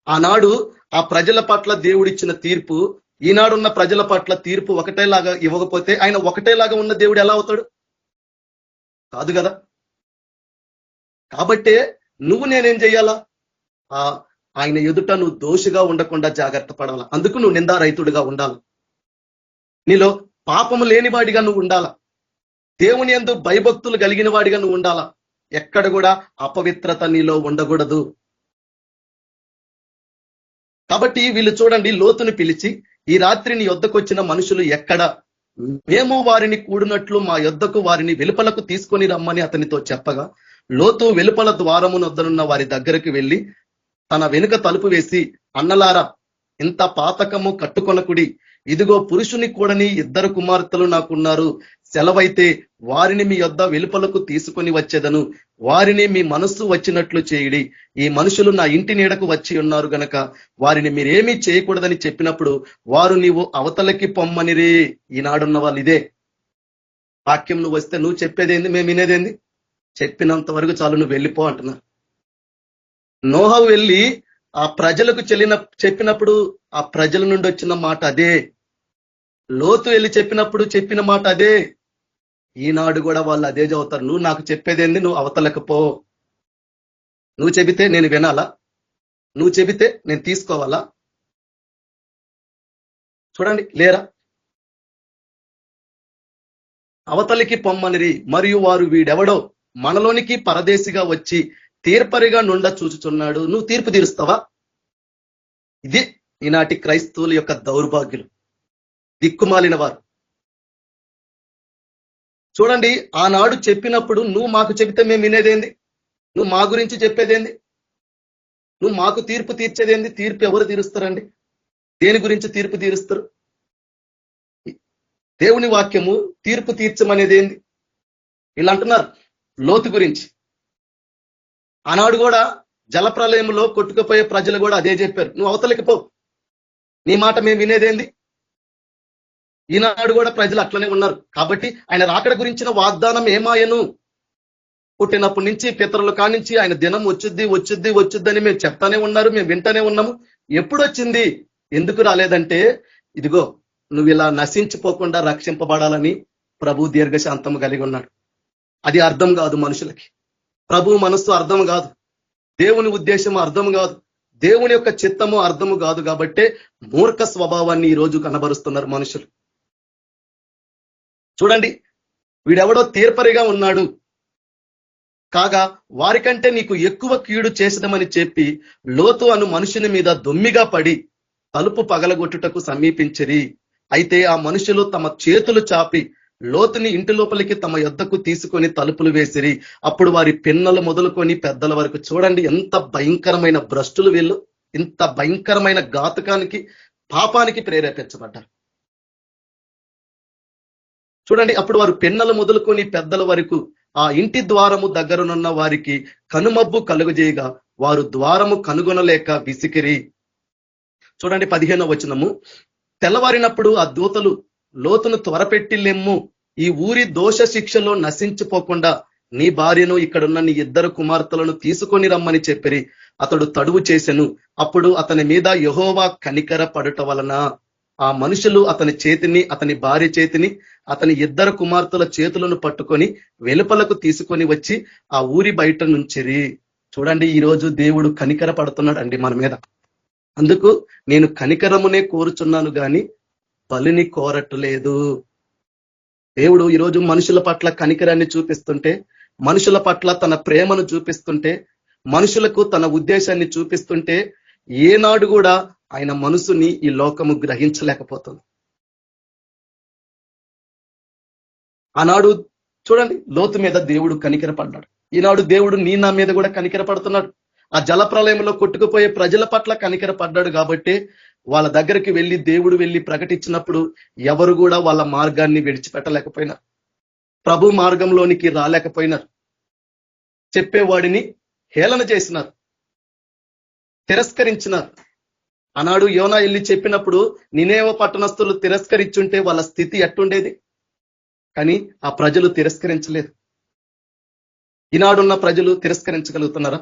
ఆనాడు ఆ ప్రజల పట్ల దేవుడిచ్చిన తీర్పు, ఈనాడున్న ప్రజల పట్ల తీర్పు ఒకటేలాగా ఇవ్వకపోతే ఆయన ఒకటేలాగా ఉన్న దేవుడు ఎలా అవుతాడు? కాదు కదా. కాబట్టే నువ్వు నేనేం చెయ్యాలా? ఆయన ఎదుట నువ్వు దోషిగా ఉండకుండా జాగ్రత్త పడాలా. అందుకు నువ్వు నిందారహితుడిగా ఉండాలి. నీలో పాపము లేనివాడిగా నువ్వు ఉండాలా. దేవుని యందు భయభక్తులు కలిగిన వాడిగా నువ్వు ఉండాలా. ఎక్కడ కూడా అపవిత్రత నీలో ఉండకూడదు. కాబట్టి వీళ్ళు చూడండి, లోతుని పిలిచి, ఈ రాత్రి నీ యొద్దకు వచ్చిన మనుషులు ఎక్కడ? మేము వారిని కూడినట్లు మా యొద్దకు వారిని వెలుపలకు తీసుకొని రమ్మని అతనితో చెప్పగా, లోతు వెలుపల ద్వారమునొద్దనున్న వారి దగ్గరికి వెళ్ళి తన వెనుక తలుపు వేసి, అన్నలారా, ఇంత పాతకము కట్టుకొనకుడి. ఇదిగో పురుషుని కూడని 2 కుమార్తెలు నాకున్నారు. సెలవైతే వారిని మీ యొద్ద వెలుపలకు తీసుకొని వచ్చేదను. వారిని మీ మనస్సు వచ్చినట్లు చేయుడి. ఈ మనుషులు నా ఇంటి నీడకు వచ్చి ఉన్నారు గనక వారిని మీరేమీ చేయకూడదని చెప్పినప్పుడు వారు నీవు అవతలకి పొమ్మనిరే. ఈనాడున్న వాళ్ళు ఇదే వాక్యం. నువ్వు వస్తే నువ్వు చెప్పేదేంది, మేము వినేదేంది? చెప్పినంత వరకు చాలు, నువ్వు వెళ్ళిపో అంటున్నా. నోహవు వెళ్ళి ఆ ప్రజలకు చెప్పినప్పుడు ఆ ప్రజల నుండి వచ్చిన మాట అదే. లోతు వెళ్ళి చెప్పినప్పుడు చెప్పిన మాట అదే. ఈనాడు కూడా వాళ్ళు అదే చదువుతారు. నువ్వు నాకు చెప్పేదేంది, నువ్వు అవతలకు పో. నువ్వు చెబితే నేను వినాలా? నువ్వు చెబితే నేను తీసుకోవాలా? చూడండి, లేరా? అవతలికి పొమ్మనిరి. మరియు వారు, వీడెవడో మనలోనికి పరదేశిగా వచ్చి తీర్పరిగా నుండ చూచుచున్నాడు. నువ్వు తీర్పు తీరుస్తావా? ఇది ఈనాటి క్రైస్తవుల యొక్క దౌర్భాగ్యులు, దిక్కుమాలిన వారు. చూడండి, ఆనాడు చెప్పినప్పుడు నువ్వు మాకు చెబితే మేము వినేదేంది? నువ్వు మా గురించి చెప్పేదేంది? నువ్వు మాకు తీర్పు తీర్చేదేంది? తీర్పు ఎవరు తీరుస్తారండి? దేని గురించి తీర్పు తీరుస్తారు? దేవుని వాక్యము తీర్పు తీర్చమనేది ఏంది? వీళ్ళు అంటున్నారు లోతు గురించి. ఆనాడు కూడా జలప్రలయంలో కొట్టుకుపోయే ప్రజలు కూడా అదే చెప్పారు, నువ్వు అవతలికి పో, నీ మాట మేము వినేదేంది. ఈనాడు కూడా ప్రజలు అట్లనే ఉన్నారు. కాబట్టి ఆయన రాకడ గురించిన వాగ్దానం ఏమాయను? పుట్టినప్పటి నుంచి పితరుల కానించి ఆయన దినం వచ్చుద్ది వచ్చుద్ది వచ్చుద్దని మేము చెప్తానే ఉన్నారు, మేము వింటానే ఉన్నాము. ఎప్పుడు వచ్చింది? ఎందుకు రాలేదంటే, ఇదిగో నువ్వు ఇలా నశించిపోకుండా రక్షింపబడాలని ప్రభు దీర్ఘశాంతం కలిగి ఉన్నాడు. అది అర్థం కాదు మనుషులకి. ప్రభు మనస్సు అర్థం కాదు, దేవుని ఉద్దేశం అర్థం కాదు, దేవుని యొక్క చిత్తము అర్థము కాదు. కాబట్టే మూర్ఖ స్వభావాన్ని ఈ రోజు కనబరుస్తున్నారు మనుషులు. చూడండి, వీడెవడో తీర్పరిగా ఉన్నాడు కాగా వారికంటే నీకు ఎక్కువ కీడు చేసడమని చెప్పి లోతు అను మనుషుని మీద దొమ్మిగా పడి తలుపు పగలగొట్టుటకు సమీపించిరి. అయితే ఆ మనుషులు తమ చేతులు చాపి లోతుని ఇంటి లోపలికి తమ యొద్దకు తీసుకొని తలుపులు వేసిరి. అప్పుడు వారి పిన్నలు మొదలుకొని పెద్దల వరకు, చూడండి ఎంత భయంకరమైన భ్రష్టులు వీళ్ళు, ఇంత భయంకరమైన ఘాతుకానికి పాపానికి ప్రేరేపించబడ్డారు. చూడండి, అప్పుడు వారు పిన్నలు మొదలుకొని పెద్దల వరకు ఆ ఇంటి ద్వారము దగ్గరనున్న వారికి కనుమబ్బు కలుగజేయగా వారు ద్వారము కనుగొనలేక విసికిరి. చూడండి 15వ వచనము, తెల్లవారినప్పుడు ఆ దూతలు లోతును త్వరపెట్టి లెమ్ము, ఈ ఊరి దోష శిక్షలో నశించిపోకుండా నీ భార్యను ఇక్కడున్న నీ 2 కుమార్తెలను తీసుకొని రమ్మని చెప్పిరి. అతడు తడువు చేసెను. అప్పుడు అతని మీద యెహోవా కనికర పడుట వలన ఆ మనుషులు అతని చేతిని, అతని భార్య చేతిని, అతని 2 కుమార్తెల చేతులను పట్టుకొని వెలుపలకు తీసుకొని వచ్చి ఆ ఊరి బయట నుంచిరి. చూడండి, ఈరోజు దేవుడు కనికర పడుతున్నాడు అండి మన మీద. అందుకు నేను కనికరమునే కోరుచున్నాను గాని బలిని కోరట్లేదు. దేవుడు ఈరోజు మనుషుల పట్ల కనికరాన్ని చూపిస్తుంటే, మనుషుల పట్ల తన ప్రేమను చూపిస్తుంటే, మనుషులకు తన ఉద్దేశాన్ని చూపిస్తుంటే, ఏనాడు కూడా ఆయన మనసుని ఈ లోకము గ్రహించలేకపోతుంది. ఆనాడు చూడండి లోతు మీద దేవుడు కనికర పడ్డాడు. ఈనాడు దేవుడు నీ నా మీద కూడా కనికర పడుతున్నాడు. ఆ జలప్రలయంలో కొట్టుకుపోయే ప్రజల పట్ల కనికర పడ్డాడు. కాబట్టి వాళ్ళ దగ్గరికి వెళ్ళి దేవుడు వెళ్ళి ప్రకటించినప్పుడు ఎవరు కూడా వాళ్ళ మార్గాన్ని విడిచిపెట్టలేకపోయినారు, ప్రభు మార్గంలోనికి రాలేకపోయినారు, చెప్పేవాడిని హేళన చేసినారు, తిరస్కరించినారు. ఆనాడు యోనా వెళ్ళి చెప్పినప్పుడు నినేవ పట్టణస్థులు తిరస్కరించుంటే వాళ్ళ స్థితి ఎట్టుండేది? కానీ ఆ ప్రజలు తిరస్కరించలేదు. ఈనాడున్న ప్రజలు తిరస్కరించగలుగుతున్నారా?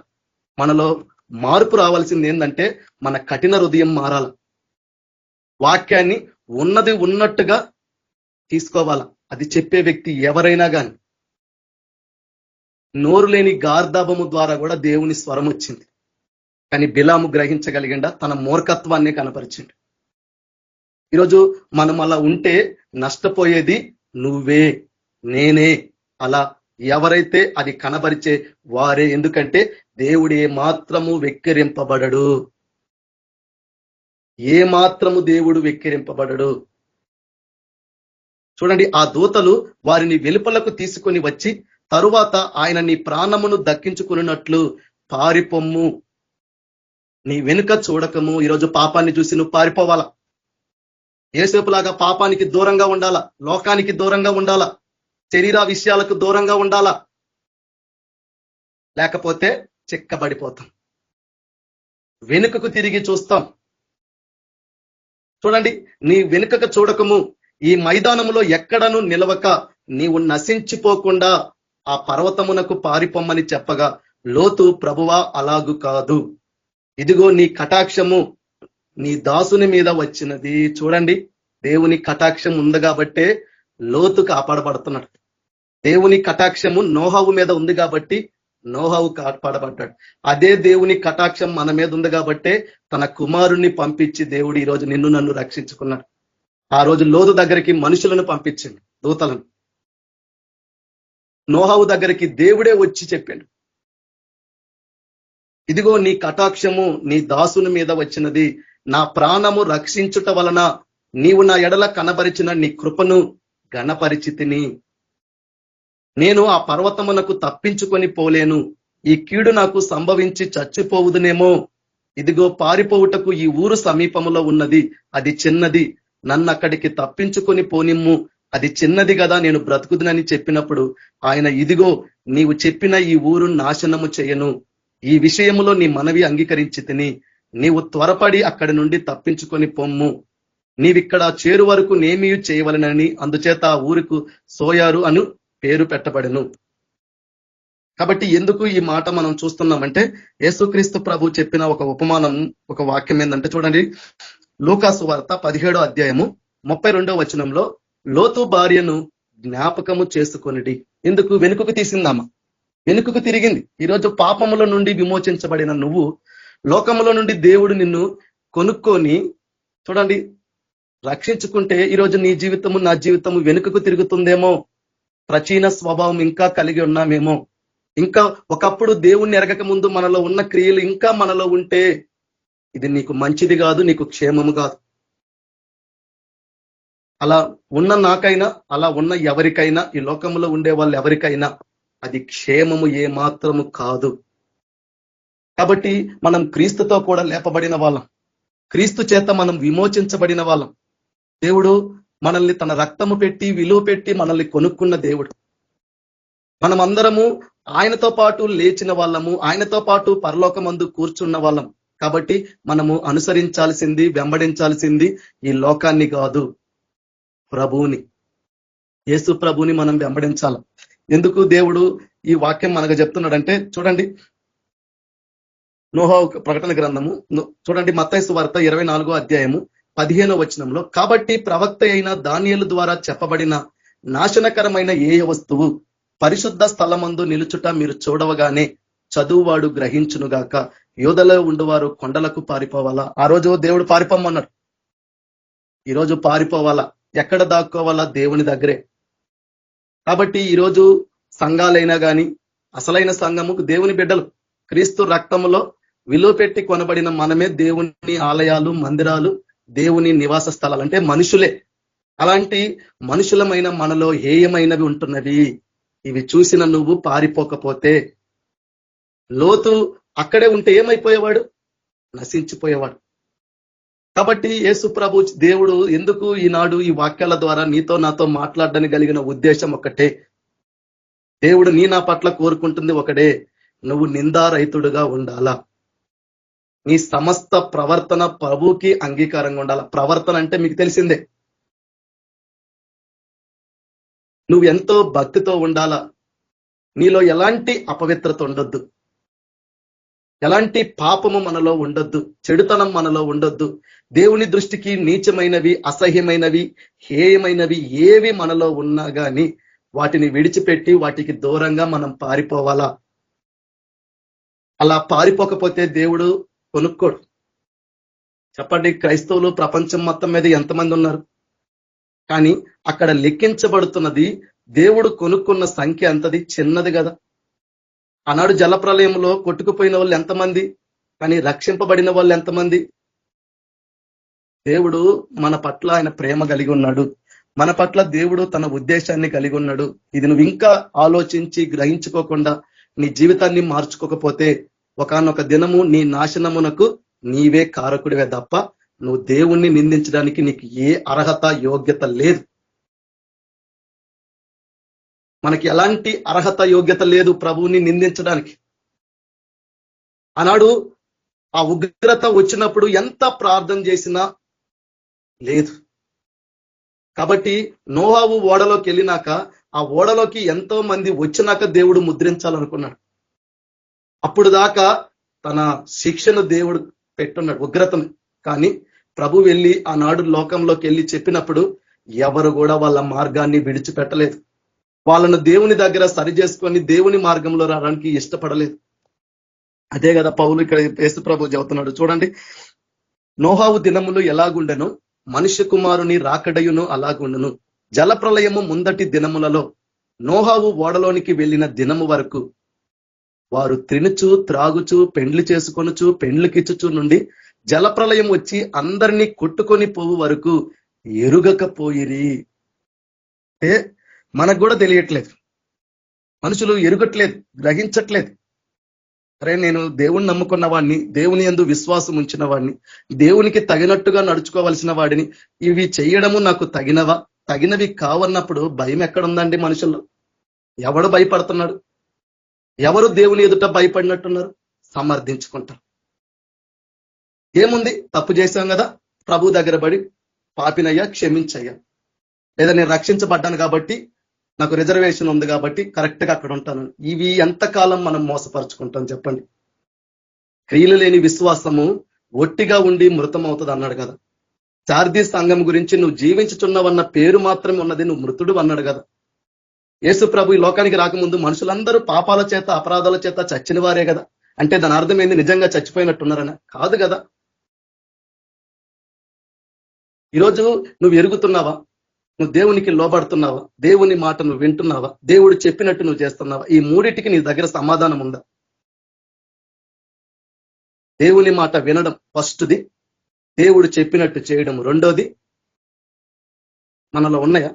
మనలో మార్పు రావాల్సింది ఏంటంటే మన కఠిన హృదయం మారాల, వాక్యాన్ని ఉన్నది ఉన్నట్టుగా తీసుకోవాలా. అది చెప్పే వ్యక్తి ఎవరైనా కానీ. నోరు లేని గార్ధాబము ద్వారా కూడా దేవుని స్వరం వచ్చింది, కానీ బిలాము గ్రహించగలిగిండా? తన మూర్ఖత్వాన్ని కనపరిచిండు. ఈరోజు మనం అలా ఉంటే నష్టపోయేది నువ్వే, నేనే. అలా ఎవరైతే అది కనబరిచే వారే. ఎందుకంటే దేవుడు ఏ మాత్రము వెక్కిరింపబడడు, ఏ మాత్రము దేవుడు వెక్కిరింపబడడు. చూడండి, ఆ దూతలు వారిని వెలుపలకు తీసుకొని వచ్చి తరువాత ఆయన నీ ప్రాణమును దక్కించుకున్నట్లు పారిపొమ్ము, నీ వెనుక చూడకము. ఈరోజు పాపాన్ని చూసి నువ్వు పారిపోవాలా. యేసేపులాగా పాపానికి దూరంగా ఉండాలా, లోకానికి దూరంగా ఉండాలా, శరీర విషయాలకు దూరంగా ఉండాలా, లేకపోతే చిక్కబడిపోతాం, వెనుకకు తిరిగి చూస్తాం. చూడండి, నీ వెనుకకు చూడకము, ఈ మైదానములో ఎక్కడను నిలవక నీవు నశించిపోకుండా ఆ పర్వతమునకు పారిపోమ్మని చెప్పగా లోతు, ప్రభువా అలాగు కాదు, ఇదిగో నీ కటాక్షము నీ దాసుని మీద వచ్చినది. చూడండి, దేవుని కటాక్షం ఉంది కాబట్టే లోతు కాపాడబడుతున్నాడు. దేవుని కటాక్షము నోహవు మీద ఉంది కాబట్టి నోహవు కాపాడబడ్డాడు. అదే దేవుని కటాక్షం మన మీద ఉంది కాబట్టే తన కుమారుణ్ణి పంపించి దేవుడు ఈరోజు నిన్ను నన్ను రక్షించుకున్నాడు. ఆ రోజు లోతు దగ్గరికి మనుషులను పంపించిండు, దూతలను. నోహవు దగ్గరికి దేవుడే వచ్చి చెప్పాడు, ఇదిగో నీ కటాక్షము నీ దాసుని మీద వచ్చినది, నా ప్రాణము రక్షించుట వలన నీవు నా ఎడల కనబరిచిన నీ కృపను ఘనపరిచితిని. నేను ఆ పర్వతమునకు తప్పించుకొని పోలేను, ఈ కీడు నాకు సంభవించి చచ్చిపోవుదునేమో. ఇదిగో పారిపోవుటకు ఈ ఊరు సమీపములో ఉన్నది, అది చిన్నది, నన్ను అక్కడికి తప్పించుకొని పోనిమ్ము, అది చిన్నది కదా, నేను బ్రతుకుదునని చెప్పినప్పుడు ఆయన, ఇదిగో నీవు చెప్పిన ఈ ఊరు నాశనము చేయను, ఈ విషయంలో నీ మనవి అంగీకరించి తిని నీవు త్వరపడి అక్కడి నుండి తప్పించుకొని పొమ్ము, నీవిక్కడ చేరు వరకు నేమీ చేయవలనని అందుచేత ఆ ఊరుకు సోయారు అను పేరు పెట్టబడెను. కాబట్టి ఎందుకు ఈ మాట మనం చూస్తున్నామంటే, యేసుక్రీస్తు ప్రభు చెప్పిన ఒక ఉపమానం, ఒక వాక్యం ఏంటంటే చూడండి, లూకాసు వార్త 17వ అధ్యాయము 32వ వచనంలో, లోతు భార్యను జ్ఞాపకము చేసుకొనిడి. ఎందుకు? వెనుకకు తీసిందామా, వెనుకకు తిరిగింది. ఈరోజు పాపముల నుండి విమోచించబడిన నువ్వు, లోకములో నుండి దేవుడు నిన్ను కొనుక్కొని చూడండి రక్షించుకుంటే, ఈరోజు నీ జీవితము నా జీవితము వెనుకకు తిరుగుతుందేమో, ప్రాచీన స్వభావం ఇంకా కలిగి ఉన్నామేమో, ఇంకా ఒకప్పుడు దేవుణ్ణి ఎరగక ముందు మనలో ఉన్న క్రియలు ఇంకా మనలో ఉంటే ఇది నీకు మంచిది కాదు, నీకు క్షేమము కాదు. అలా ఉన్న నాకైనా, అలా ఉన్న ఎవరికైనా, ఈ లోకంలో ఉండే వాళ్ళు ఎవరికైనా అది క్షేమము ఏ మాత్రము కాదు. కాబట్టి మనం క్రీస్తుతో కూడా లేపబడిన వాళ్ళం, క్రీస్తు చేత మనం విమోచించబడిన వాళ్ళం. దేవుడు మనల్ని తన రక్తము పెట్టి విలువ పెట్టి మనల్ని కొనుక్కున్న దేవుడు. మనమందరము ఆయనతో పాటు లేచిన వాళ్ళము, ఆయనతో పాటు పరలోకమందు కూర్చున్న వాళ్ళం. కాబట్టి మనము అనుసరించాల్సింది, వెంబడించాల్సింది ఈ లోకాన్ని కాదు, ప్రభువుని, యేసు ప్రభుని మనం వెంబడించాలి. ఎందుకు దేవుడు ఈ వాక్యం మనకు చెప్తున్నాడంటే చూడండి, నోహా ప్రకటన గ్రంథము చూడండి, మత్తయి సువార్త 24వ అధ్యాయము 15వ వచనంలో, కాబట్టి ప్రవక్త అయిన దానియేలు ద్వారా చెప్పబడిన నాశనకరమైన ఏ వస్తువు పరిశుద్ధ స్థలమందు నిలుచుట మీరు చూడవగానే చదువువాడు గ్రహించునుగాక, యోధలో ఉండువారు కొండలకు పారిపోవాలా. ఆ రోజు దేవుడు పారిపోమన్నాడు, ఈరోజు పారిపోవాలా. ఎక్కడ దాక్కోవాలా? దేవుని దగ్గరే. కాబట్టి ఈరోజు సంఘాలైనా కానీ, అసలైన సంఘముకు దేవుని బిడ్డలు, క్రీస్తు రక్తములో విలువ పెట్టి కొనబడిన మనమే దేవుని ఆలయాలు, మందిరాలు, దేవుని నివాస స్థలాలు, అంటే మనుషులే. అలాంటి మనుషులమైన మనలో హేయమైనవి ఉంటున్నవి. ఇవి చూసిన నువ్వు పారిపోకపోతే, లోతు అక్కడే ఉంటే ఏమైపోయేవాడు? నశించిపోయేవాడు. కాబట్టి యేసు ప్రభు దేవుడు ఎందుకు ఈనాడు ఈ వాక్యాల ద్వారా నీతో నాతో మాట్లాడడానికి కలిగిన ఉద్దేశం ఒకటే. దేవుడు నీ నా పట్ల కోరుకుంటుంది ఒకటే, నువ్వు నిందారహితుడుగా ఉండాలా. నీ సమస్త ప్రవర్తన ప్రభుకి అంగీకారంగా ఉండాలా. ప్రవర్తన అంటే మీకు తెలిసిందే, నువ్వు ఎంతో భక్తితో ఉండాలా. నీలో ఎలాంటి అపవిత్రత ఉండొద్దు, ఎలాంటి పాపము మనలో ఉండొద్దు, చెడుతనం మనలో ఉండొద్దు. దేవుని దృష్టికి నీచమైనవి, అసహ్యమైనవి, హేయమైనవి ఏవి మనలో ఉన్నా కానీ వాటిని విడిచిపెట్టి వాటికి దూరంగా మనం పారిపోవాలా. అలా పారిపోకపోతే దేవుడు కొనుక్కోడు. చెప్పండి, క్రైస్తవులు ప్రపంచం మొత్తం మీద ఎంతమంది ఉన్నారు? కానీ అక్కడ లెక్కించబడుతున్నది దేవుడు కొనుక్కున్న సంఖ్య అంతది చిన్నది కదా. ఆనాడు జలప్రలయంలో కొట్టుకుపోయిన వాళ్ళు ఎంతమంది, కానీ రక్షింపబడిన వాళ్ళు ఎంతమంది? దేవుడు మన పట్ల ఆయన ప్రేమ కలిగి ఉన్నాడు, మన పట్ల దేవుడు తన ఉద్దేశాన్ని కలిగి ఉన్నాడు. ఇది నువ్వు ఇంకా ఆలోచించి గ్రహించుకోకుండా నీ జీవితాన్ని మార్చుకోకపోతే ఒకానొక దినము నీ నాశనమునకు నీవే కారకుడివే తప్ప నువ్వు దేవుణ్ణి నిందించడానికి నీకు ఏ అర్హత, యోగ్యత లేదు. మనకి ఎలాంటి అర్హత, యోగ్యత లేదు ప్రభువుని నిందించడానికి. ఆనాడు ఆ ఉగ్రత వచ్చినప్పుడు ఎంత ప్రార్థన చేసినా లేదు. కాబట్టి నోవాహు ఓడలోకి వెళ్ళినాక ఆ ఓడలోకి ఎంతో మంది వచ్చినాక దేవుడు ముద్రించాలనుకున్నాడు. అప్పుడు దాకా తన శిక్షను దేవుడు పెట్టున్నాడు, ఉగ్రతను. కానీ ప్రభు వెళ్ళి ఆనాడు లోకంలోకి వెళ్ళి చెప్పినప్పుడు ఎవరు కూడా వాళ్ళ మార్గాన్ని విడిచిపెట్టలేదు. వాళ్ళను దేవుని దగ్గర సరి చేసుకొని దేవుని మార్గంలో రావడానికి ఇష్టపడలేదు. అదే కదా పౌలు ఇక్కడ యేసు ప్రభు చెబుతున్నాడు. చూడండి, నోహావు దినములు ఎలాగుండెను, మనుష్య కుమారుని రాకడయును అలాగుండును. జలప్రలయము ముందటి దినములలో నోహావు ఓడలోనికి వెళ్ళిన దినము వరకు వారు తినుచు, త్రాగుచు, పెండ్లి చేసుకొనుచు, పెండ్లికిచ్చుచు నుండి జలప్రలయం వచ్చి అందరినీ కొట్టుకొని పోవు వరకు ఎరుగకపోయిరి. అంటే మనకు కూడా తెలియట్లేదు, మనుషులు ఎరుగట్లేదు, గ్రహించట్లేదు. అరే నేను దేవుణ్ణి నమ్ముకున్న వాడిని, దేవుని యందు విశ్వాసం ఉంచిన వాడిని, దేవునికి తగినట్టుగా నడుచుకోవాల్సిన వాడిని, ఇవి చేయడము నాకు తగినవి కావన్నప్పుడు భయం ఎక్కడుందండి మనుషుల్లో? ఎవడు భయపడుతున్నాడు? ఎవరు దేవుని ఎదుట భయపడినట్టున్నారు? సమర్థించుకుంటారు. ఏముంది, తప్పు చేశాం కదా, ప్రభు దగ్గర పడి పాపినయ్యా క్షమించయ్యా, లేదా నేను రక్షించబడ్డాను కాబట్టి నాకు రిజర్వేషన్ ఉంది కాబట్టి కరెక్ట్ గా అక్కడ ఉంటాను. ఇవి ఎంతకాలం మనం మోసపరుచుకుంటాం చెప్పండి? క్రియలు లేని విశ్వాసము ఒట్టిగా ఉండి మృతం అవుతుంది అన్నాడు కదా. చార్దీ సంఘం గురించి నువ్వు జీవించుచున్నవన్న పేరు మాత్రమే ఉన్నది, నువ్వు మృతుడు అన్నాడు కదా. యేసు ప్రభు ఈ లోకానికి రాకముందు మనుషులందరూ పాపాల చేత అపరాధాల చేత చచ్చిన వారే కదా. అంటే దాని అర్థం ఏంది? నిజంగా చచ్చిపోయినట్టున్నారని కాదు కదా. ఈరోజు నువ్వు ఎరుగుతున్నావా? నువ్వు దేవునికి లోబడుతున్నావా? దేవుని మాట నువ్వు వింటున్నావా? దేవుడు చెప్పినట్టు నువ్వు చేస్తున్నావా? ఈ మూడింటికి నీ దగ్గర సమాధానం ఉందా? దేవుని మాట వినడం ఫస్ట్ది, దేవుడు చెప్పినట్టు చేయడం రెండోది. మనలో ఉన్నాయా?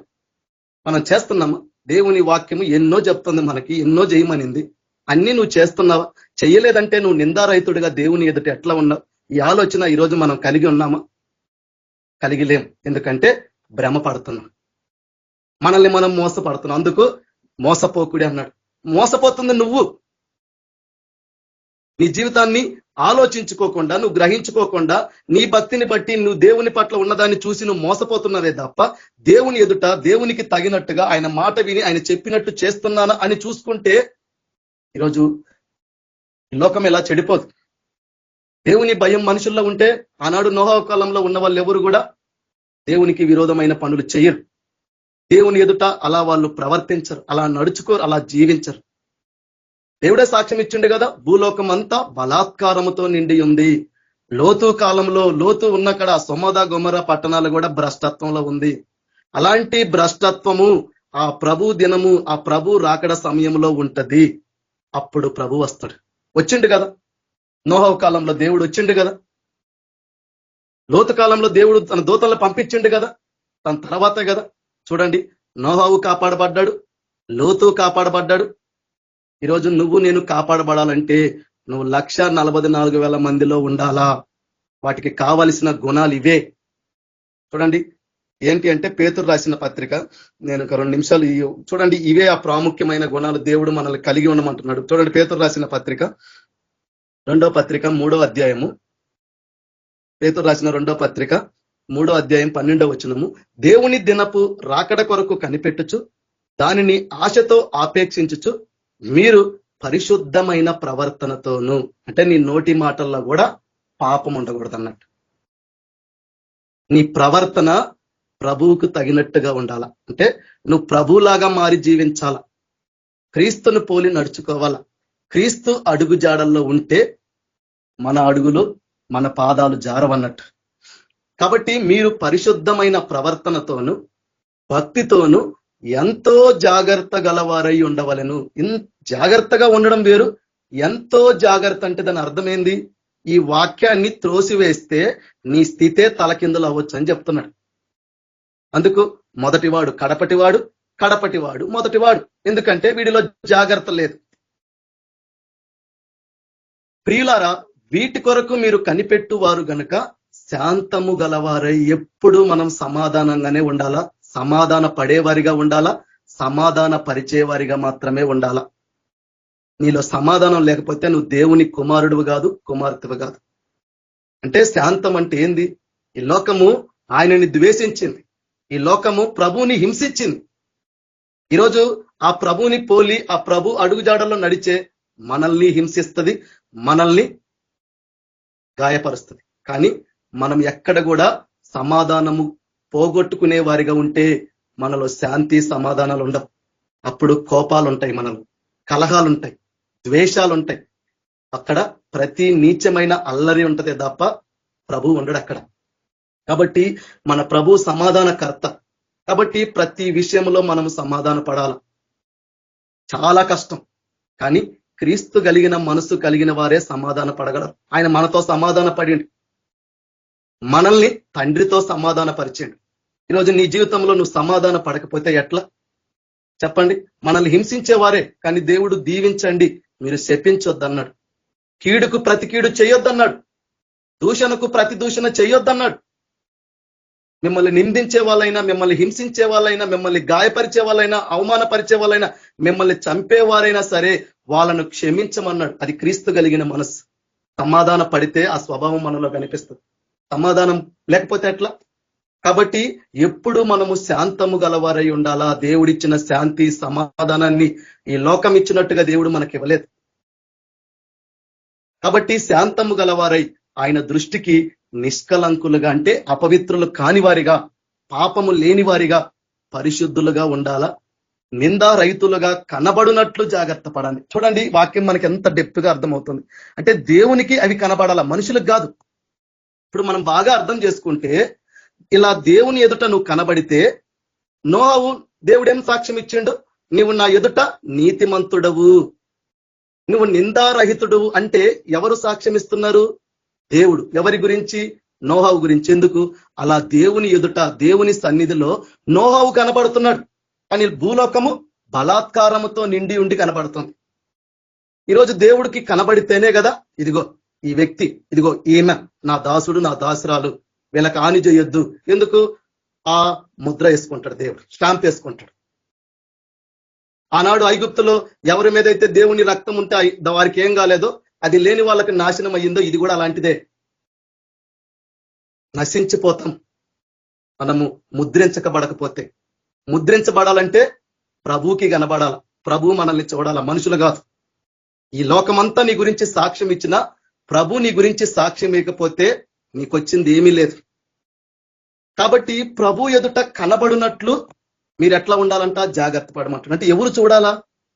మనం చేస్తున్నామా? దేవుని వాక్యము ఎన్నో చెప్తుంది మనకి, ఎన్నో చేయమనింది. అన్ని నువ్వు చేస్తున్నావా? చెయ్యలేదంటే నువ్వు నిందారహితుడిగా దేవుని ఎదుట ఎట్లా ఉన్నావు? ఈ ఆలోచన ఈరోజు మనం కలిగి ఉన్నామా? కలిగి లేం. ఎందుకంటే భ్రమ పడుతున్నాం, మనల్ని మనం మోసపడుతున్నాం. అందుకు మోసపోకుడి అన్నాడు. మోసపోతుంది నువ్వు. నీ జీవితాన్ని ఆలోచించుకోకుండా, నువ్వు గ్రహించుకోకుండా, నీ భక్తిని బట్టి నువ్వు దేవుని పట్ల ఉన్నదాన్ని చూసి నువ్వు మోసపోతున్నావే తప్ప దేవుని ఎదుట దేవునికి తగినట్టుగా ఆయన మాట విని ఆయన చెప్పినట్టు చేస్తున్నానా అని చూసుకుంటే ఈరోజు ఈ లోకం ఎలా చెడిపోదు. దేవుని భయం మనుషుల్లో ఉంటే ఆనాడు నోహా కాలంలో ఉన్న వాళ్ళు ఎవరు కూడా దేవునికి విరోధమైన పనులు చేయరు. దేవుని ఎదుట అలా వాళ్ళు ప్రవర్తించరు, అలా నడుచుకోరు, అలా జీవించరు. దేవుడే సాక్ష్యం ఇచ్చిండు కదా, భూలోకం అంతా బలాత్కారముతో నిండి ఉంది. లోతు కాలంలో లోతు ఉన్నక్కడ సొమొద గొమొర్రా పట్టణాలు కూడా భ్రష్టత్వంలో ఉంది. అలాంటి భ్రష్టత్వము ఆ ప్రభు దినము, ఆ ప్రభు రాకడ సమయంలో ఉంటది. అప్పుడు ప్రభు వస్తాడు. వచ్చిండు కదా, నోహా కాలంలో దేవుడు వచ్చిండు కదా, లోతు కాలంలో దేవుడు తన దూతలను పంపించిండు కదా, తన తర్వాతే కదా. చూడండి, నోహావు కాపాడబడ్డాడు, లోతు కాపాడబడ్డాడు. ఈరోజు నువ్వు నేను కాపాడబడాలంటే నువ్వు 1,44,000 మందిలో ఉండాలా. వాటికి కావలసిన గుణాలు ఇవే. చూడండి ఏంటి అంటే పేతురు రాసిన పత్రిక, నేను ఒక 2 నిమిషాలు చూడండి, ఇవే ఆ ప్రాముఖ్యమైన గుణాలు దేవుడు మనల్ని కలిగి ఉండమంటున్నాడు. చూడండి పేతురు రాసిన పత్రిక 2వ పత్రిక 3వ అధ్యాయము, పేతురు రాసిన 2వ పత్రిక 3వ అధ్యాయం 12వ వచనము. దేవుని దినపు రాకడ కొరకు కనిపెట్టుచు దానిని ఆశతో ఆపేక్షించుచు మీరు పరిశుద్ధమైన ప్రవర్తనతోను, అంటే నీ నోటి మాటల్లో కూడా పాపం ఉండకూడదు అన్నట్టు. నీ ప్రవర్తన ప్రభువుకు తగినట్టుగా ఉండాల. అంటే నువ్వు ప్రభులాగా మారి జీవించాల, క్రీస్తును పోలి నడుచుకోవాలా. క్రీస్తు అడుగు జాడల్లో ఉంటే మన అడుగులు మన పాదాలు జారవన్నట్టు. కాబట్టి మీరు పరిశుద్ధమైన ప్రవర్తనతోను భక్తితోను ఎంతో జాగ్రత్త గలవారై ఉండవలెను. జాగ్రత్తగా ఉండడం వేరు, ఎంతో జాగ్రత్త అంటే దాని అర్థమైంది, ఈ వాక్యాన్ని త్రోసివేస్తే నీ స్థితే తలకిందులు అవ్వచ్చు అని చెప్తున్నాడు. అందుకు మొదటివాడు కడపటివాడు, కడపటివాడు మొదటివాడు. ఎందుకంటే వీడిలో జాగ్రత్త లేదు. ప్రియులారా, వీటి కొరకు మీరు కనిపెట్టువారు గనుక శాంతము గలవారై ఎప్పుడు మనం సమాధానంగానే ఉండాలా, సమాధాన పడేవారిగా ఉండాలా, సమాధాన పరిచేవారిగా మాత్రమే ఉండాలా. నీలో సమాధానం లేకపోతే నువ్వు దేవుని కుమారుడు కాదు, కుమార్తెవు కాదు. అంటే శాంతం అంటే ఏంది? ఈ లోకము ఆయనని ద్వేషించింది, ఈ లోకము ప్రభువుని హింసించింది. ఈరోజు ఆ ప్రభువుని పోలి ఆ ప్రభు అడుగుజాడల్లో నడిచే మనల్ని హింసిస్తుంది, మనల్ని గాయపరుస్తుంది. కానీ మనం ఎక్కడ కూడా సమాధానము పోగొట్టుకునే వారిగా ఉంటే మనలో శాంతి సమాధానాలు ఉండవు. అప్పుడు కోపాలు ఉంటాయి, మనలో కలహాలు ఉంటాయి, ద్వేషాలు ఉంటాయి. అక్కడ ప్రతి నీచమైన అల్లరి ఉంటదే తప్ప ప్రభు ఉండడు అక్కడ. కాబట్టి మన ప్రభు సమాధానకర్త. కాబట్టి ప్రతి విషయంలో మనం సమాధాన పడాల. చాలా కష్టం, కానీ క్రీస్తు కలిగిన మనసు కలిగిన వారే సమాధాన పడగలరు. ఆయన మనతో సమాధాన పడిండు, మనల్ని తండ్రితో సమాధాన పరిచాడు. ఈరోజు నీ జీవితంలో నువ్వు సమాధాన పడకపోతే ఎట్లా చెప్పండి? మనల్ని హింసించేవారే, కానీ దేవుడు దీవించండి, మీరు శపించొద్దన్నాడు. కీడుకు ప్రతి కీడు చేయొద్దన్నాడు, దూషణకు ప్రతి దూషణ చేయొద్దన్నాడు. మిమ్మల్ని నిందించే వాళ్ళైనా, మిమ్మల్ని హింసించే వాళ్ళైనా, మిమ్మల్ని గాయపరిచే వాళ్ళైనా, అవమానపరిచే వాళ్ళైనా, మిమ్మల్ని చంపేవారైనా సరే వాళ్ళను క్షమించమన్నాడు. అది క్రీస్తు కలిగిన మనసు. సమాధాన పడితే ఆ స్వభావం మనలో కనిపిస్తుంది. సమాధానం లేకపోతే ఎట్లా? కాబట్టి ఎప్పుడు మనము శాంతము గలవారై ఉండాలా. దేవుడిచ్చిన శాంతి సమాధానాన్ని ఈ లోకం ఇచ్చినట్టుగా దేవుడు మనకి ఇవ్వలేదు. కాబట్టి శాంతము గలవారై ఆయన దృష్టికి నిష్కలంకులుగా, అంటే అపవిత్రులు కానివారిగా, పాపము లేనివారిగా, పరిశుద్ధులుగా ఉండాలా. నిందా రైతులుగా కనబడినట్లు జాగ్రత్త పడాలి. చూడండి వాక్యం మనకి ఎంత డెప్త్ గా అర్థమవుతుంది. అంటే దేవునికి అవి కనబడాల, మనుషులకు కాదు. ఇప్పుడు మనం బాగా అర్థం చేసుకుంటే, ఇలా దేవుని ఎదుట నువ్వు కనబడితే, నోహవు దేవుడేం సాక్ష్యం ఇచ్చిండు? నీవు నా ఎదుట నీతిమంతుడవు, నువ్వు నిందారహితుడు. అంటే ఎవరు సాక్ష్యం ఇస్తున్నారు? దేవుడు. ఎవరి గురించి? నోహవు గురించి. ఎందుకు? అలా దేవుని ఎదుట, దేవుని సన్నిధిలో నోహవు కనబడుతున్నాడు. కానీ భూలోకము బలాత్కారముతో నిండి ఉండి కనబడుతుంది. ఈరోజు దేవుడికి కనబడితేనే కదా, ఇదిగో ఈ వ్యక్తి, ఇదిగో ఈమె నా దాసుడు, నా దాసురాలు, వీళ్ళకి హాని చేయొద్దు. ఎందుకు? ఆ ముద్ర వేసుకుంటాడు దేవుడు, స్టాంప్ వేసుకుంటాడు. ఆనాడు ఐగుప్తులో ఎవరి మీద అయితే దేవుని రక్తం ఉంటే వారికి ఏం కాలేదో, అది లేని వాళ్ళకి నాశనం అయ్యిందో, ఇది కూడా అలాంటిదే. నశించిపోతాం మనము ముద్రించకబడకపోతే. ముద్రించబడాలంటే ప్రభువుకి కనబడాల, ప్రభు మనల్ని చూడాల, మనుషులు కాదు. ఈ లోకమంతా నీ గురించి సాక్ష్యం ఇచ్చినా ప్రభు నీ గురించి సాక్ష్యం ఇవ్వకపోతే నీకొచ్చింది ఏమీ లేదు. కాబట్టి ప్రభు ఎదుట కనబడినట్లు మీరు ఎట్లా ఉండాలంట? జాగ్రత్త పడమంటారు. అంటే ఎవరు చూడాలా?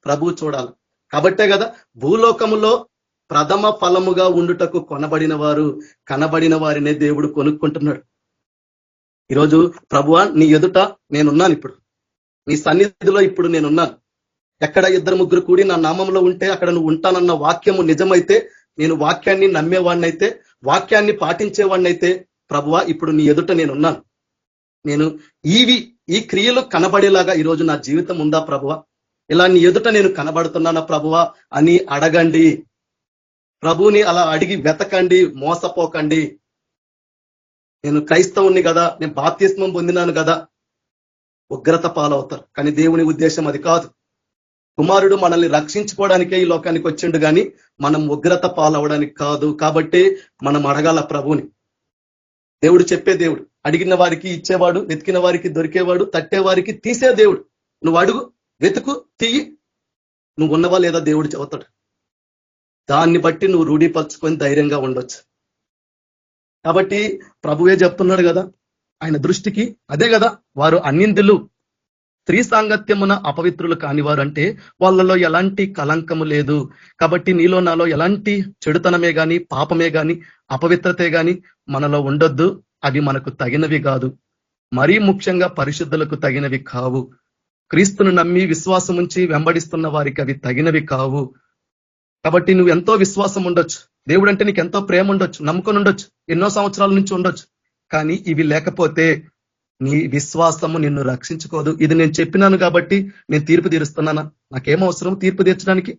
ప్రభు చూడాలి. కాబట్టే కదా భూలోకములో ప్రథమ ఫలముగా ఉండుటకు కొనబడిన వారు, కనబడిన వారినే దేవుడు కొనుక్కుంటున్నాడు. ఈరోజు ప్రభువా నీ ఎదుట నేనున్నాను, ఇప్పుడు నీ సన్నిధిలో ఇప్పుడు నేనున్నాను. ఎక్కడ 2-3 కూడి నా నామంలో ఉంటే అక్కడ నువ్వు ఉంటానన్న వాక్యము నిజమైతే, నేను వాక్యాన్ని నమ్మేవాడినైతే, వాక్యాన్ని పాటించేవాడినైతే, ప్రభువా ఇప్పుడు నీ ఎదుట నేనున్నాను. నేను ఈ క్రియలు కనబడేలాగా ఈరోజు నా జీవితం ఉందా ప్రభువా? ఇలా నీ ఎదుట నేను కనబడుతున్నానా ప్రభువా అని అడగండి. ప్రభువుని అలా అడిగి వెతకండి, మోసపోకండి. నేను క్రైస్తవుని కదా, నేను బాప్తిస్మం పొందినాను కదా, ఉగ్రత పాలవుతారు. కానీ దేవుని ఉద్దేశం అది కాదు. కుమారుడు మనల్ని రక్షించుకోవడానికే ఈ లోకానికి వచ్చిండు, కానీ మనం ఉగ్రత పాలవడానికి కాదు. కాబట్టి మనం అడగాల ప్రభువుని. దేవుడు చెప్పే దేవుడు, అడిగిన వారికి ఇచ్చేవాడు, వెతికిన వారికి దొరికేవాడు, తట్టే వారికి తీసే దేవుడు. నువ్వు అడుగు, వెతుకు, తీయి, నువ్వు ఉన్నవా లేదా దేవుడు చెబుతాడు. దాన్ని బట్టి నువ్వు రూఢీపరచుకొని ధైర్యంగా ఉండొచ్చు. కాబట్టి ప్రభువే చెప్తున్నాడు కదా, ఆయన దృష్టికి అదే కదా. వారు అన్నిందులు స్త్రీ సాంగత్యమున అపవిత్రులు కానివారు, అంటే వాళ్ళలో ఎలాంటి కలంకము లేదు. కాబట్టి నీలో నాలో ఎలాంటి చెడుతనమే గాని, పాపమే గాని, అపవిత్రతే గాని మనలో ఉండొద్దు. అవి మనకు తగినవి కాదు. మరీ ముఖ్యంగా పరిశుద్ధులకు తగినవి కావు. క్రీస్తును నమ్మి విశ్వాసం ఉంచి వెంబడిస్తున్న వారికి అవి తగినవి కావు. కాబట్టి నువ్వు ఎంతో విశ్వాసం ఉండొచ్చు, దేవుడు అంటే నీకు ఎంతో ప్రేమ ఉండొచ్చు, నమ్మకం ఉండొచ్చు, ఎన్నో సంవత్సరాల నుంచి ఉండొచ్చు. కానీ ఇవి లేకపోతే నీ విశ్వాసము నిన్ను రక్షించుకోదు. ఇది నేను చెప్పినాను కాబట్టి నేను తీర్పు తీరుస్తున్నానా? నాకేం అవసరం తీర్పు తీర్చడానికి?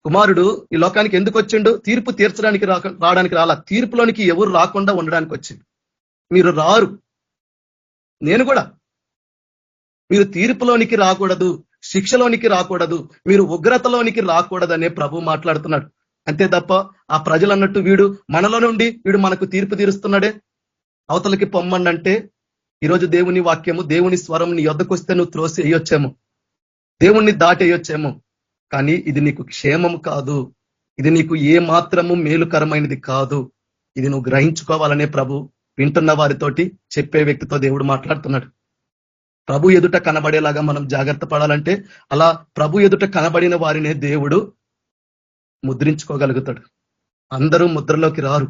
కుమారుడు ఈ లోకానికి ఎందుకు వచ్చిండు? తీర్పు తీర్చడానికి రావడానికి రాలా, తీర్పులోనికి ఎవరు రాకుండా ఉండడానికి వచ్చింది. మీరు రారు, నేను కూడా. మీరు తీర్పులోనికి రాకూడదు, శిక్షలోనికి రాకూడదు, మీరు ఉగ్రతలోనికి రాకూడదనే ప్రభు మాట్లాడుతున్నాడు. అంతే తప్ప ఆ ప్రజలు అన్నట్టు వీడు మనలో నుండి వీడు మనకు తీర్పు తీరుస్తున్నాడే, అవతలకి పొమ్మండంటే, ఈరోజు దేవుని వాక్యము, దేవుని స్వరం నీ యొద్దకు వస్తే నువ్వు త్రోసి వేయొచ్చేమో, దేవుణ్ణి దాటేయొచ్చేమో, కానీ ఇది నీకు క్షేమం కాదు, ఇది నీకు ఏ మాత్రము మేలుకరమైనది కాదు. ఇది నువ్వు గ్రహించుకోవాలనే ప్రభు వింటున్న వారితోటి, చెప్పే వ్యక్తితో దేవుడు మాట్లాడుతున్నాడు. ప్రభు ఎదుట కనబడేలాగా మనం జాగ్రత్త పడాలంటే, అలా ప్రభు ఎదుట కనబడిన వారినే దేవుడు ముద్రించుకోగలుగుతాడు. అందరూ ముద్రలోకి రారు,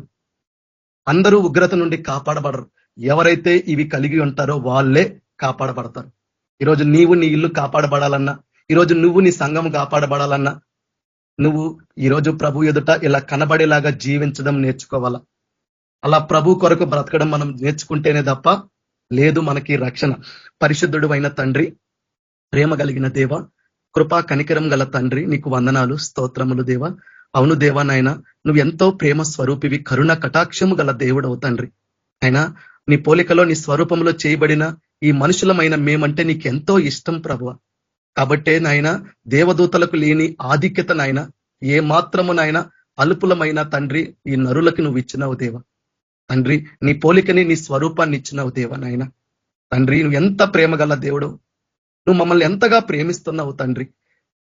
అందరూ ఉగ్రత నుండి కాపాడబడరు. ఎవరైతే ఇవి కలిగి ఉంటారో వాళ్ళే కాపాడబడతారు. ఈరోజు నీవు నీ ఇల్లు కాపాడబడాలన్నా, ఈరోజు నువ్వు నీ సంఘం కాపాడబడాలన్నా, నువ్వు ఈరోజు ప్రభు ఎదుట ఇలా కనబడేలాగా జీవించడం నేర్చుకోవాలా. అలా ప్రభు కొరకు బ్రతకడం మనం నేర్చుకుంటేనే తప్ప లేదు మనకి రక్షణ. పరిశుద్ధుడు అయిన తండ్రి, ప్రేమ కలిగిన దేవ, కృపా కనికరం గల తండ్రి, నీకు వందనాలు, స్తోత్రములు దేవ. అవును దేవా నాయన, నువ్వు ఎంతో ప్రేమ స్వరూపివి, కరుణ కటాక్షము గల దేవుడవు తండ్రి. అయినా నీ పోలికలో నీ స్వరూపంలో చేయబడిన ఈ మనుషులమైన మేమంటే నీకు ఎంతో ఇష్టం ప్రభువ. కాబట్టే నాయన దేవదూతలకు లేని ఆధిక్యత నాయన ఏ మాత్రము నాయన అల్పులమైన తండ్రి ఈ నరులకు నువ్వు ఇచ్చినావు దేవ. తండ్రి నీ పోలికని నీ స్వరూపాన్ని ఇచ్చినావు దేవ నాయన. తండ్రి నువ్వు ఎంత ప్రేమ గల దేవుడు, నువ్వు మమ్మల్ని ఎంతగా ప్రేమిస్తున్నావు తండ్రి.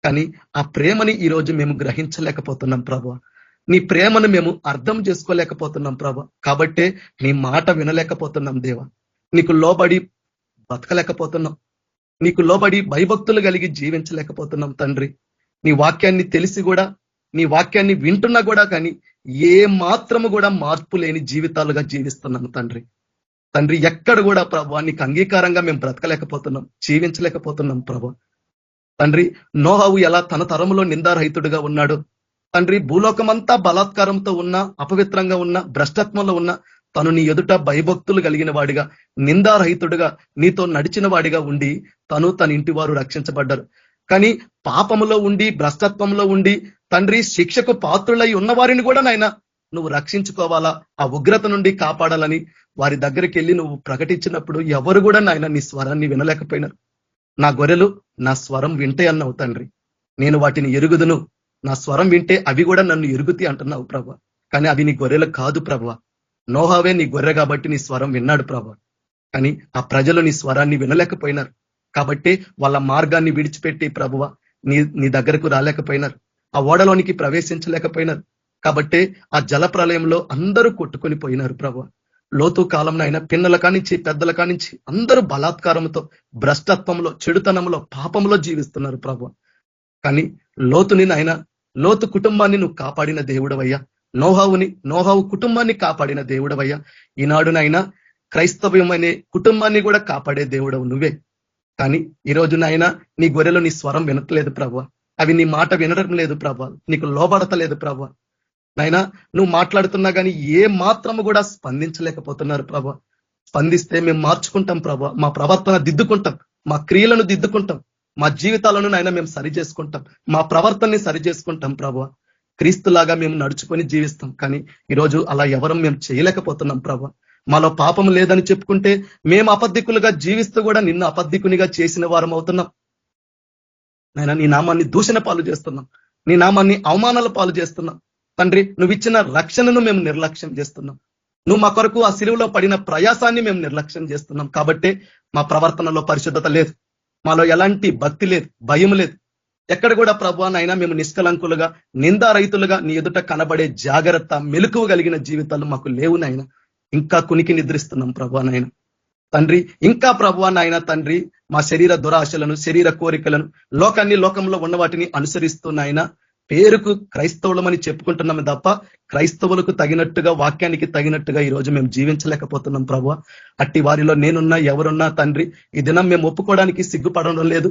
కానీ ఆ ప్రేమని ఈరోజు మేము గ్రహించలేకపోతున్నాం ప్రభు. నీ ప్రేమను మేము అర్థం చేసుకోలేకపోతున్నాం ప్రభు. కాబట్టే నీ మాట వినలేకపోతున్నాం దేవ. నీకు లోబడి బతకలేకపోతున్నాం, నీకు లోబడి భయభక్తులు కలిగి జీవించలేకపోతున్నాం తండ్రి. నీ వాక్యాన్ని తెలిసి కూడా, నీ వాక్యాన్ని వింటున్నా కూడా కానీ ఏ మాత్రము కూడా మార్పు లేని జీవితాలుగా జీవిస్తున్నాం తండ్రి. తండ్రి ఎక్కడ కూడా ప్రభు నీకు అంగీకారంగా మేము బ్రతకలేకపోతున్నాం, జీవించలేకపోతున్నాం ప్రభు. తండ్రి నోహవు ఎలా తన తరములో నిందారహితుడిగా ఉన్నాడు తండ్రి, భూలోకమంతా బలాత్కారంతో ఉన్న, అపవిత్రంగా ఉన్న, భ్రష్టత్వంలో ఉన్న తను నీ ఎదుట భయభక్తులు కలిగిన వాడిగా, నిందారహితుడిగా, నీతో నడిచిన వాడిగా ఉండి తను తన ఇంటి వారు రక్షించబడ్డారు. కానీ పాపములో ఉండి, భ్రష్టత్వంలో ఉండి తండ్రి శిక్షకు పాత్రులై ఉన్న వారిని కూడా నాయన నువ్వు రక్షించుకోవాలా, ఆ ఉగ్రత నుండి కాపాడాలని వారి దగ్గరికి వెళ్ళి నువ్వు ప్రకటించినప్పుడు ఎవరు కూడా నాయన నీ స్వరాన్ని వినలేకపోయినారు. నా గొర్రెలు నా స్వరం వింటే అన్నావు తండ్రి, నేను వాటిని ఎరుగుదును, నా స్వరం వింటే అవి కూడా నన్ను ఎరుగుతాయి అంటున్నావు ప్రభు. కానీ అవి నీ గొర్రెలు కాదు ప్రభు. నోహావే నీ గొర్రె కాబట్టి నీ స్వరం విన్నాడు ప్రభు. కానీ ఆ ప్రజలు నీ స్వరాన్ని వినలేకపోయినారు కాబట్టి వాళ్ళ మార్గాన్ని విడిచిపెట్టి ప్రభువ నీ దగ్గరకు రాలేకపోయినారు, ఆ ఓడలోనికి ప్రవేశించలేకపోయినారు. కాబట్టి ఆ జల ప్రళయంలో అందరూ కొట్టుకొని పోయినారు ప్రభు. లోతు కాలంలో అయినా పిన్నల కానించి పెద్దల కానించి అందరూ బలాత్కారంతో, భ్రష్టత్వంలో, చెడుతనంలో, పాపంలో జీవిస్తున్నారు ప్రభు. కానీ లోతుని నాయన, లోతు కుటుంబాన్ని నువ్వు కాపాడిన దేవుడవయ్యా. నోహావు కుటుంబాన్ని కాపాడిన దేవుడవయ్యా. ఈనాడు నాయన క్రైస్తవ్యం అనే కుటుంబాన్ని కూడా కాపాడే దేవుడవు నువ్వే. కానీ ఈరోజు నాయన నీ గొర్రెలు నీ స్వరం వినట్లేదు ప్రభు. అవి నీ మాట వినడం లేదు ప్రభు, నీకు లోబడతలేదు ప్రభు. నాయన నువ్వు మాట్లాడుతున్నా కానీ ఏ మాత్రము కూడా స్పందించలేకపోతున్నారు ప్రభు. స్పందిస్తే మేము మార్చుకుంటాం ప్రభు, మా ప్రవర్తన దిద్దుకుంటాం, మా క్రియలను దిద్దుకుంటాం, మా జీవితాలను నాయన మేము సరి చేసుకుంటాం, మా ప్రవర్తనని సరి చేసుకుంటాం ప్రభు. క్రీస్తులాగా మేము నడుచుకొని జీవిస్తాం. కానీ ఈరోజు అలా ఎవరం మేము చేయలేకపోతున్నాం ప్రభు. మాలో పాపం లేదని చెప్పుకుంటే మేము అబద్ధికులుగా జీవిస్తూ కూడా నిన్ను అబద్ధికునిగా చేసిన వారం అవుతున్నాం. నాయన నీ నామాన్ని దూషణ పాలు చేస్తున్నాం, నీ నామాన్ని అవమానాల పాలు చేస్తున్నాం తండ్రి. నువ్వు ఇచ్చిన రక్షణను మేము నిర్లక్ష్యం చేస్తున్నాం, నువ్వు మా కొరకు ఆ సిలువలో పడిన ప్రయాసాన్ని మేము నిర్లక్ష్యం చేస్తున్నాం. కాబట్టి మా ప్రవర్తనలో పరిశుద్ధత లేదు, మాలో ఎలాంటి భక్తి లేదు, భయం లేదు. ఎక్కడ కూడా ప్రభు నైనా మేము నిష్కలంకులుగా, నిందారహితులుగా నీ ఎదుట కనబడే జాగ్రత్త, మెలకువ కలిగిన జీవితాలు మాకు లేవు నాయన. ఇంకా కునికి నిద్రిస్తున్నాం ప్రభు నాయన తండ్రి. ఇంకా ప్రభు నాయన తండ్రి మా శరీర దురాశలను, శరీర కోరికలను, లోకంలో ఉన్న వాటిని అనుసరిస్తున్నాయన పేరుకు క్రైస్తవులమని చెప్పుకుంటున్నాము తప్ప క్రైస్తవులకు తగినట్టుగా, వాక్యానికి తగినట్టుగా ఈరోజు మేము జీవించలేకపోతున్నాం ప్రభు. అట్టి వారిలో నేనున్నా, ఎవరున్నా తండ్రి ఈ దినం మేము ఒప్పుకోవడానికి సిగ్గుపడడం లేదు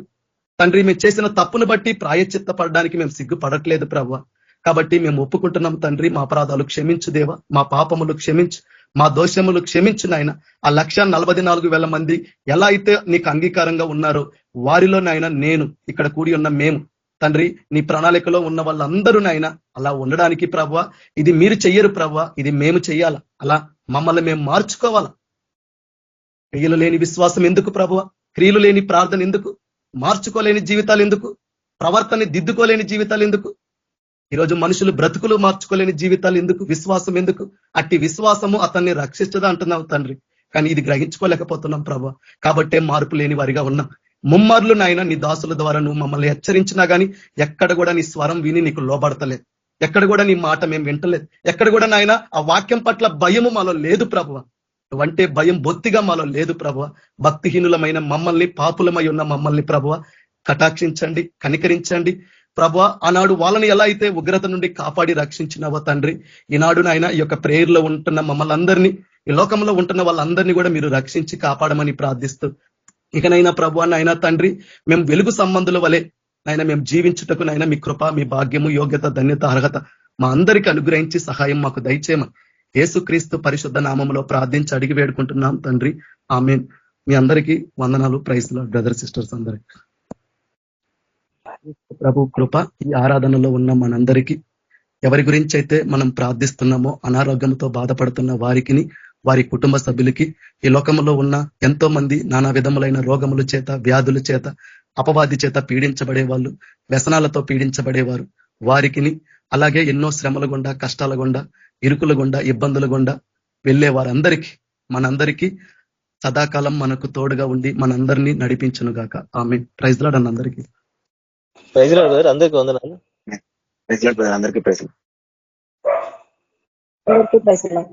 తండ్రి. మేము చేసిన తప్పును బట్టి ప్రాయశ్చిత్త పడడానికి మేము సిగ్గుపడట్లేదు ప్రభు. కాబట్టి మేము ఒప్పుకుంటున్నాం తండ్రి. మా అపరాధాలు క్షమించు దేవా, మా పాపములు క్షమించు, మా దోషములు క్షమించు నాయన. ఆ 144,000 మంది ఎలా అయితే నీకు అంగీకారంగా ఉన్నారో వారిలో నాయన నేను, ఇక్కడ కూడి ఉన్న మేము తండ్రి, నీ ప్రణాళికలో ఉన్న వాళ్ళందరూ నాయన అలా ఉండడానికి ప్రభువ, ఇది మీరు చెయ్యరు ప్రభువ, ఇది మేము చెయ్యాలా. అలా మమ్మల్ని మేము మార్చుకోవాలా. క్రియలు లేని విశ్వాసం ఎందుకు ప్రభువ? క్రియలు లేని ప్రార్థన ఎందుకు? మార్చుకోలేని జీవితాలు ఎందుకు? ప్రవర్తన దిద్దుకోలేని జీవితాలు ఎందుకు? ఈరోజు మనుషులు బ్రతుకులు మార్చుకోలేని జీవితాలు ఎందుకు? విశ్వాసం ఎందుకు? అట్టి విశ్వాసము అతన్ని రక్షించదా అంటున్నావు తండ్రి. కానీ ఇది గ్రహించుకోలేకపోతున్నాం ప్రభు. కాబట్టే మార్పు లేని వారిగా ఉన్నాం. ముమ్మార్లు నాయన నీ దాసుల ద్వారా నువ్వు మమ్మల్ని హెచ్చరించినా కానీ ఎక్కడ కూడా నీ స్వరం విని నీకు లోబడతలేదు, ఎక్కడ కూడా నీ మాట మేము వింటలేదు, ఎక్కడ కూడా నాయన ఆ వాక్యం పట్ల భయము మాలో లేదు ప్రభువ. నువ్వంటే భయం బొత్తిగా మాలో లేదు ప్రభువ. భక్తిహీనులమైన మమ్మల్ని, పాపులమై ఉన్న మమ్మల్ని ప్రభువ కటాక్షించండి, కనికరించండి ప్రభువ. ఆనాడు వాళ్ళని ఎలా అయితే ఉగ్రత నుండి కాపాడి రక్షించినావో తండ్రి, ఈనాడు నాయన ఈ యొక్క ప్రేయర్లో ఉంటున్న మమ్మల్ని అందరినీ, ఈ లోకంలో ఉంటున్న వాళ్ళందరినీ కూడా మీరు రక్షించి కాపాడమని ప్రార్థిస్తూ, ఇకనైనా ప్రభు నాయన తండ్రి మేము వెలుగు సంబంధుల వలె నాయన మేము జీవించుటకు నాయన మీ కృప, మీ భాగ్యము, యోగ్యత, ధన్యత, అర్హత మా అందరికీ అనుగ్రహించి సహాయం మాకు దయచేయమని యేసుక్రీస్తు పరిశుద్ధ నామములో ప్రార్థించి అడిగి వేడుకుంటున్నాం తండ్రి. ఆమేన్. మీ అందరికీ వందనాలు. ప్రైజ్ లార్డ్ బ్రదర్ సిస్టర్స్ అందరికీ. ప్రభు కృప ఈ ఆరాధనలో ఉన్న మనందరికీ, ఎవరి గురించి అయితే మనం ప్రార్థిస్తున్నామో అనారోగ్యంతో బాధపడుతున్న వారికి, వారి కుటుంబ సభ్యులకి, ఈ లోకంలో ఉన్న ఎంతో మంది నానా విధములైన రోగముల చేత, వ్యాధుల చేత, అపవాది చేత పీడించబడే వాళ్ళు, వ్యసనాలతో పీడించబడేవారు, వారికిని అలాగే ఎన్నో శ్రమల గుండా, కష్టాల గుండా, ఇరుకుల గుండా, ఇబ్బందుల గుండా వెళ్ళే వారందరికీ, మనందరికీ సదాకాలం మనకు తోడుగా ఉండి మనందరినీ నడిపించును గాక. ఆమేన్. ప్రైజ్ లార్డ్ అందరికీ. ప్రైజ్ లార్డ్ బ్రదర్, అందరికీ వందనాలు. ప్రైజ్ లార్డ్ బ్రదర్, అందరికీ ప్రైజ్ లార్డ్. అందరికీ ప్రైజ్ లార్డ్.